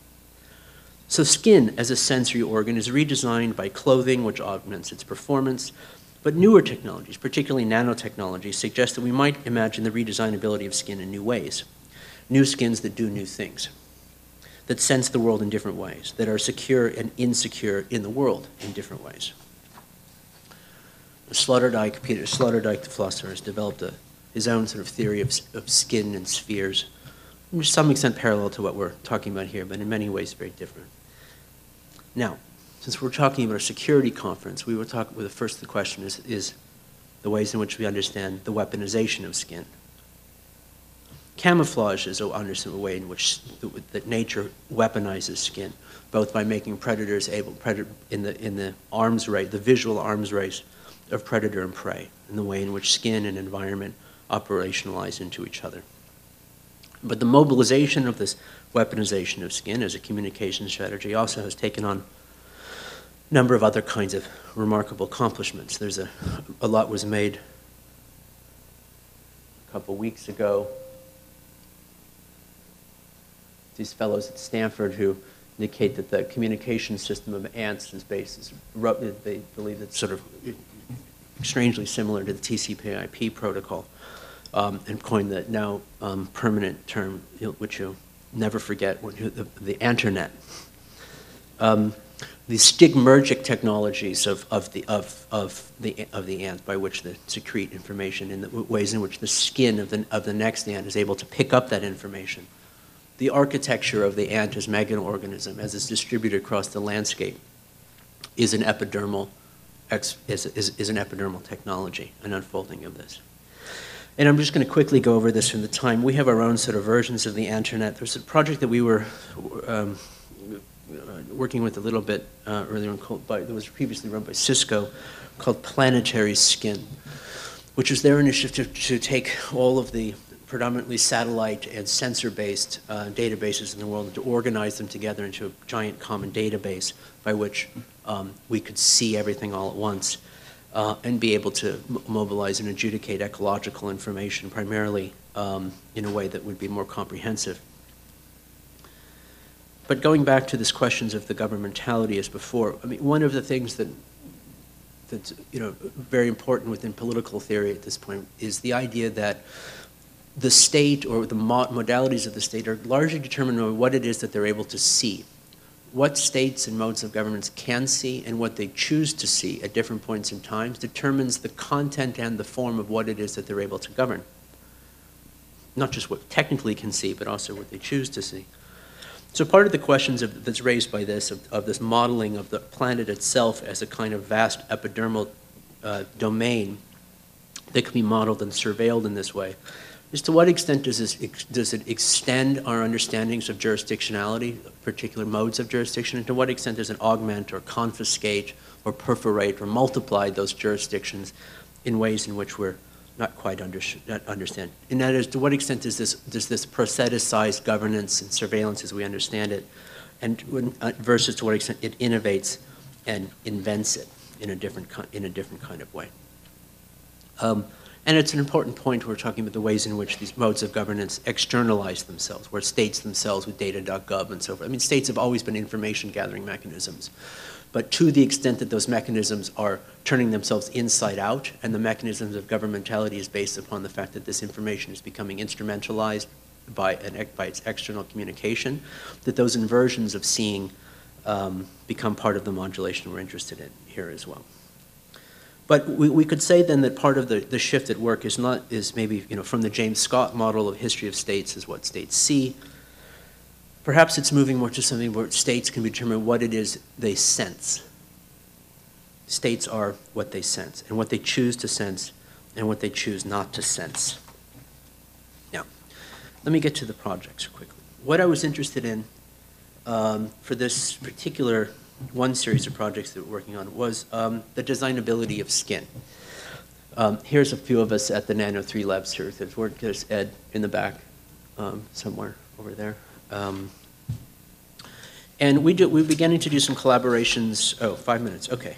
So skin as a sensory organ is redesigned by clothing, which augments its performance, but newer technologies, particularly nanotechnology, suggest that we might imagine the redesignability of skin in new ways, new skins that do new things. that sense the world in different ways, that are secure and insecure in the world in different ways. Sloterdijk, Peter Sloterdijk, the philosopher, has developed his own sort of theory of skin and spheres, to some extent parallel to what we're talking about here, but in many ways very different. Now, since we're talking about a security conference, we will talk with the question is the ways in which we understand the weaponization of skin. Camouflage is a way in which that nature weaponizes skin, both by making predators able in the arms race, the visual arms race of predator and prey, in the way in which skin and environment operationalize into each other. But the mobilization of this weaponization of skin as a communication strategy also has taken on a number of other kinds of remarkable accomplishments. There's a lot was made a couple weeks ago. These fellows at Stanford who indicate that the communication system of ants is based, they believe it's sort of strangely similar to the TCP/IP protocol, and coined the now permanent term, which you'll never forget, the Internet. The stigmergic technologies of the ant, by which they secrete information, in the ways in which the skin of the next ant is able to pick up that information. The architecture of the ant as megaorganism, as it's distributed across the landscape, is an epidermal technology, an unfolding of this. And I'm just going to quickly go over this from the time. We have our own sort of versions of the Internet. There's a project that we were working with a little bit earlier on, that was previously run by Cisco, called Planetary Skin, which was their initiative to take all of the predominantly satellite and sensor-based databases in the world and to organize them together into a giant common database by which we could see everything all at once and be able to mobilize and adjudicate ecological information primarily in a way that would be more comprehensive. But going back to this questions of the governmentality as before, I mean, one of the things that's very important within political theory at this point is the idea that the state or the modalities of the state are largely determined by what it is that they're able to see. What states and modes of governments can see and what they choose to see at different points in time determines the content and the form of what it is that they're able to govern. Not just what technically can see, but also what they choose to see. So part of the questions that's raised by this, of this modeling of the planet itself as a kind of vast epidermal domain that can be modeled and surveilled in this way, is to what extent does it extend our understandings of jurisdictionality, particular modes of jurisdiction, and to what extent does it augment or confiscate or perforate or multiply those jurisdictions in ways in which we're not quite understand. And that is, to what extent does this prostheticized governance and surveillance as we understand it, and versus to what extent it innovates and invents it in a different kind of way. And it's an important point. We're talking about the ways in which these modes of governance externalize themselves, where states themselves with data.gov and so forth. I mean, states have always been information gathering mechanisms. But to the extent that those mechanisms are turning themselves inside out, and the mechanisms of governmentality is based upon the fact that this information is becoming instrumentalized by its external communication, that those inversions of seeing become part of the modulation we're interested in here as well. But we could say then that part of the shift at work is maybe from the James Scott model of history of states is what states see. Perhaps it's moving more to something where states can determine what it is they sense. States are what they sense, and what they choose to sense, and what they choose not to sense. Now, let me get to the projects quickly. What I was interested in for this particular one series of projects that we're working on was the designability of skin. Here's a few of us at the Nano 3 labs here. There's Ed in the back somewhere over there. And we're beginning to do some collaborations. Oh, 5 minutes, okay.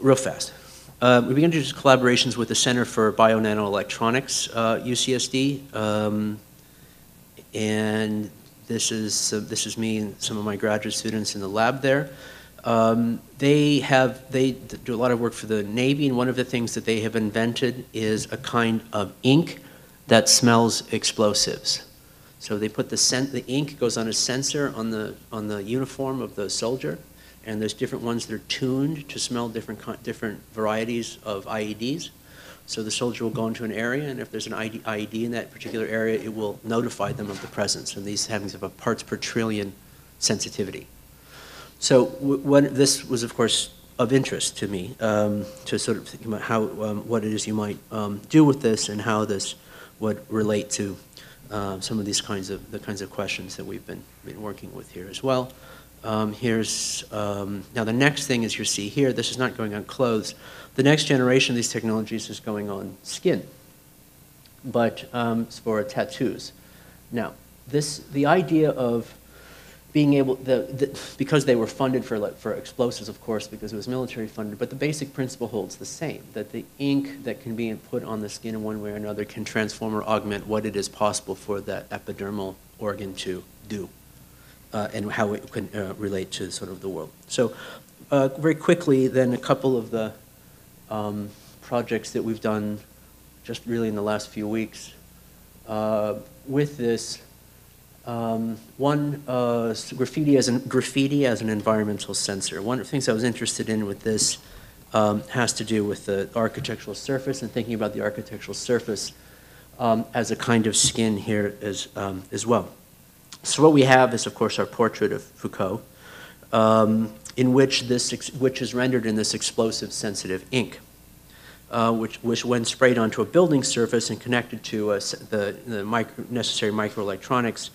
Real fast. We began to do collaborations with the Center for Bio-Nanoelectronics, UCSD. And this is me and some of my graduate students in the lab there. They do a lot of work for the Navy, and one of the things that they have invented is a kind of ink that smells explosives. So they put the ink goes on a sensor on the uniform of the soldier, and there's different ones that are tuned to smell different varieties of IEDs. So the soldier will go into an area, and if there's an IED in that particular area, it will notify them of the presence. And these have a parts per trillion sensitivity. So this was, of course, of interest to me, to sort of think about how, what it is you might do with this and how this would relate to some of these kinds of questions that we've been working with here as well. Now the next thing, as you see here, this is not going on clothes. The next generation of these technologies is going on skin, but for tattoos. Now, the idea of being able, because they were funded for explosives, of course, because it was military funded, but the basic principle holds the same, that the ink that can be put on the skin in one way or another can transform or augment what it is possible for that epidermal organ to do, and how it can relate to sort of the world. So very quickly, then, a couple of the projects that we've done just really in the last few weeks with this. Graffiti as an environmental sensor. One of the things I was interested in with this has to do with the architectural surface and thinking about the architectural surface as a kind of skin here as well. So what we have is, of course, our portrait of Foucault, in which is rendered in this explosive sensitive ink, which when sprayed onto a building surface and connected to the necessary microelectronics,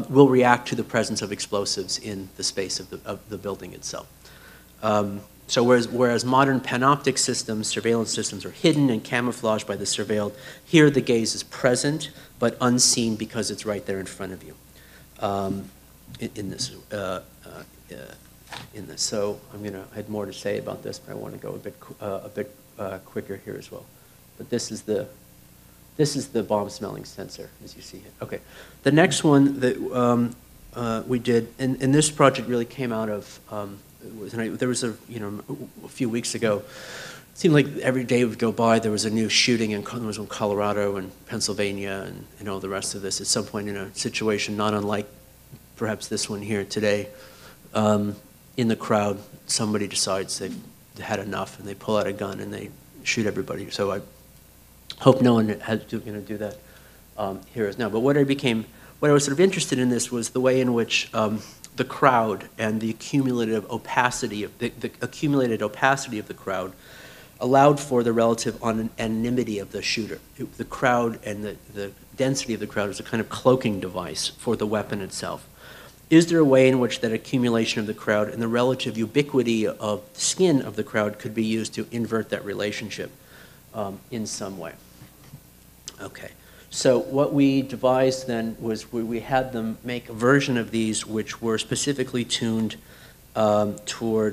will react to the presence of explosives in the space of the building itself. So whereas modern panoptic systems, surveillance systems, are hidden and camouflaged by the surveilled, here the gaze is present but unseen because it's right there in front of you. In this. So I had more to say about this, but I want to go a bit quicker here as well. But this is the bomb-smelling sensor, as you see here. Okay, the next one that we did, and this project really came out of, there was a few weeks ago, it seemed like every day would go by, there was a new shooting in Colorado and Pennsylvania and all the rest of this. At some point in a situation not unlike perhaps this one here today, in the crowd, somebody decides they've had enough and they pull out a gun and they shoot everybody. So I hope no one had to do that here as now. But what I was sort of interested in this was the way in which the crowd and the accumulated opacity of the crowd allowed for the relative anonymity of the shooter. The crowd and the density of the crowd is a kind of cloaking device for the weapon itself. Is there a way in which that accumulation of the crowd and the relative ubiquity of the skin of the crowd could be used to invert that relationship in some way? Okay, so what we devised then was we had them make a version of these which were specifically tuned to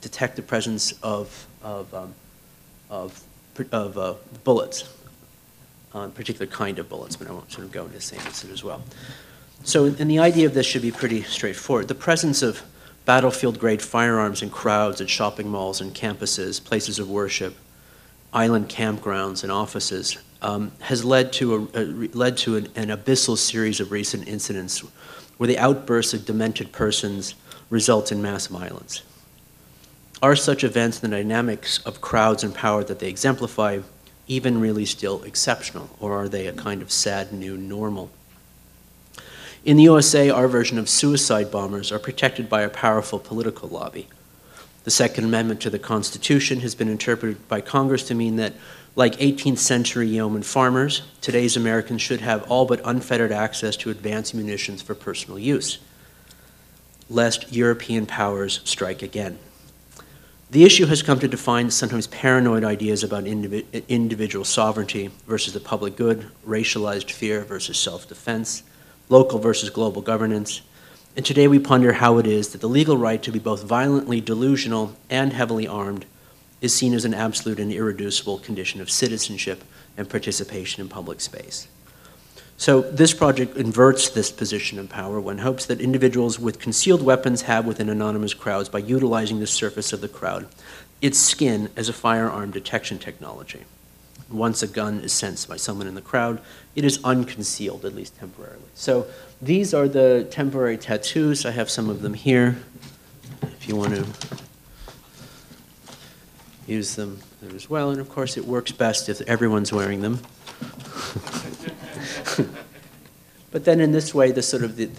detect the presence of bullets, a particular kind of bullets, but I won't sort of go into the same as well. So, and the idea of this should be pretty straightforward. The presence of battlefield-grade firearms in crowds at shopping malls and campuses, places of worship, island campgrounds and offices has led to an abyssal series of recent incidents where the outbursts of demented persons result in mass violence. Are such events and the dynamics of crowds and power that they exemplify even really still exceptional, or are they a kind of sad new normal? In the USA, our version of suicide bombers are protected by a powerful political lobby. The Second Amendment to the Constitution has been interpreted by Congress to mean that, like 18th century yeoman farmers, today's Americans should have all but unfettered access to advanced munitions for personal use, lest European powers strike again. The issue has come to define sometimes paranoid ideas about individual sovereignty versus the public good, racialized fear versus self-defense, local versus global governance, and today we ponder how it is that the legal right to be both violently delusional and heavily armed is seen as an absolute and irreducible condition of citizenship and participation in public space. So this project inverts this position of power when hopes that individuals with concealed weapons have within anonymous crowds by utilizing the surface of the crowd, its skin as a firearm detection technology. Once a gun is sensed by someone in the crowd, it is unconcealed, at least temporarily. So these are the temporary tattoos. I have some of them here, if you want to use them as well. And of course, it works best if everyone's wearing them. But then in this way, the sort of the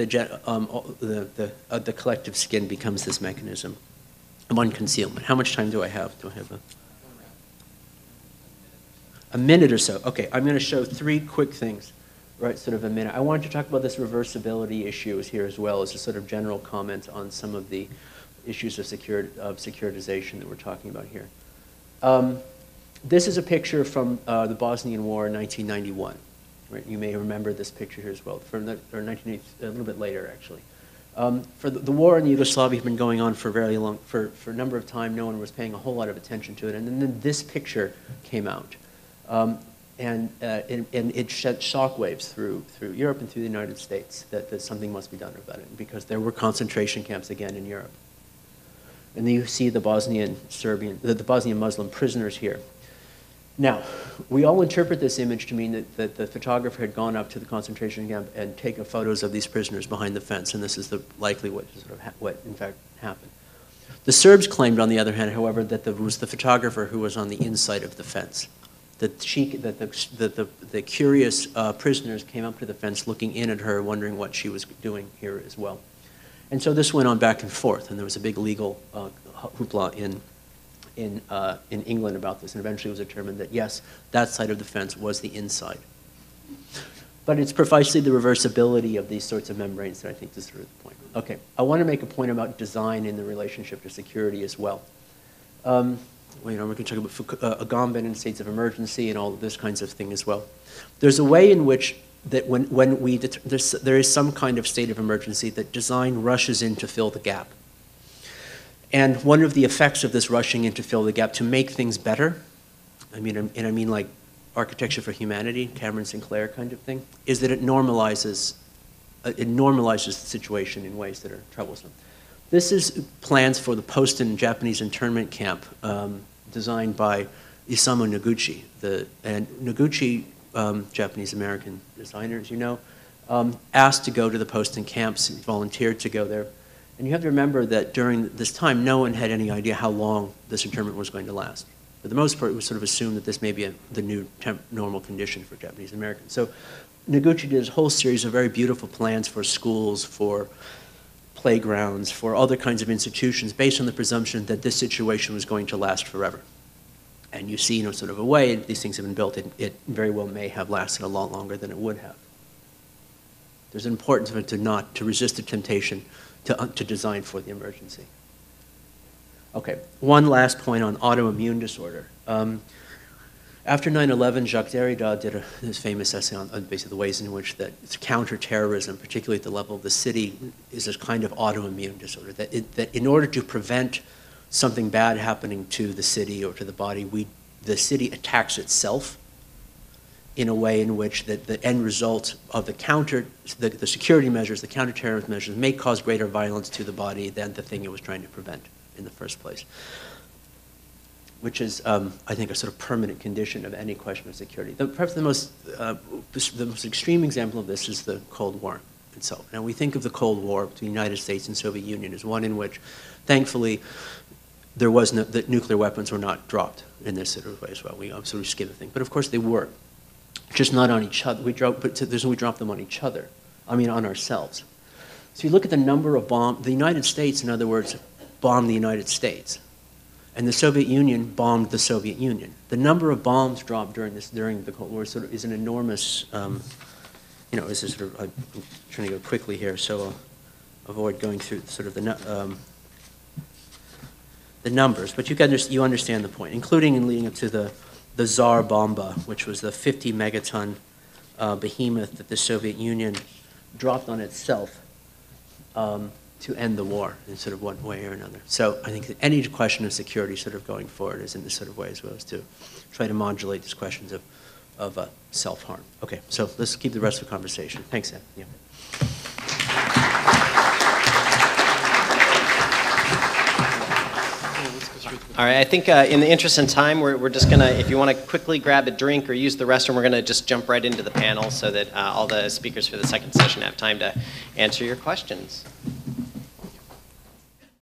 collective skin becomes this mechanism of unconcealment. How much time do I have? Do I have a minute or so? Okay, I'm going to show 3 quick things, right, sort of a minute. I wanted to talk about this reversibility issue here as well as a sort of general comment on some of the issues of securitization that we're talking about here. This is a picture from the Bosnian War in 1991. Right? You may remember this picture here as well, or 1980, a little bit later, actually. For the war in Yugoslavia had been going on for very long, for a number of time. No one was paying a whole lot of attention to it, and then this picture came out, and it shed shockwaves through Europe and through the United States that something must be done about it, because there were concentration camps again in Europe. And then you see the Bosnian Muslim prisoners here. Now, we all interpret this image to mean that the photographer had gone up to the concentration camp and taken photos of these prisoners behind the fence, and this is likely what in fact happened. The Serbs claimed, on the other hand, however, that it was the photographer who was on the inside of the fence. That the curious prisoners came up to the fence, looking in at her, wondering what she was doing here as well. And so this went on back and forth, and there was a big legal hoopla in England about this, and eventually it was determined that yes, that side of the fence was the inside. But it's precisely the reversibility of these sorts of membranes that I think is sort of the point. Okay, I want to make a point about design in the relationship to security as well. We're going to talk about Agamben in states of emergency and all of this kinds of thing as well. There's a way in which that there is some kind of state of emergency that design rushes in to fill the gap. And one of the effects of this rushing in to fill the gap to make things better, I mean like architecture for humanity, Cameron Sinclair kind of thing, is that it normalizes the situation in ways that are troublesome. This is plans for the Poston Japanese internment camp designed by Isamu Noguchi. And Noguchi, Japanese-American designer, as you know, asked to go to the Poston camps, volunteered to go there. And you have to remember that during this time, no one had any idea how long this internment was going to last. For the most part, it was sort of assumed that this may be the new normal condition for Japanese Americans. So Noguchi did a whole series of very beautiful plans for schools, for playgrounds, for other kinds of institutions, based on the presumption that this situation was going to last forever. And you see, sort of a way these things have been built, it very well may have lasted a lot longer than it would have. There's an importance of it to resist the temptation to design for the emergency. Okay, one last point on autoimmune disorder. After 9/11, Jacques Derrida did his famous essay on basically the ways in which that counterterrorism, particularly at the level of the city, is a kind of autoimmune disorder. That in order to prevent something bad happening to the city or to the body, the city attacks itself in a way in which the end result of the security measures, the counterterrorism measures, may cause greater violence to the body than the thing it was trying to prevent in the first place. Which is, I think, a sort of permanent condition of any question of security. Perhaps the most extreme example of this is the Cold War itself. Now, we think of the Cold War between the United States and Soviet Union as one in which, thankfully, that nuclear weapons were not dropped in this sort of way as well. We sort of skip the thing. But of course they were. Just not on each other. We dropped them on each other. On ourselves. So you look at the number of bombs. The United States, in other words, bombed the United States. And the Soviet Union bombed the Soviet Union. The number of bombs dropped during the Cold War sort of is an enormous, this is sort of, I'm trying to go quickly here, so I'll avoid going through sort of the numbers. But you understand the point, including in leading up to the Tsar Bomba, which was the 50 megaton behemoth that the Soviet Union dropped on itself to end the war in sort of one way or another. So I think that any question of security sort of going forward is in this sort of way as well as to try to modulate these questions of self-harm. Okay, so let's keep the rest of the conversation. Thanks, Ed. Yeah. All right, I think in the interest of time, we're just going to, if you want to quickly grab a drink or use the restroom, we're going to just jump right into the panel so that all the speakers for the second session have time to answer your questions.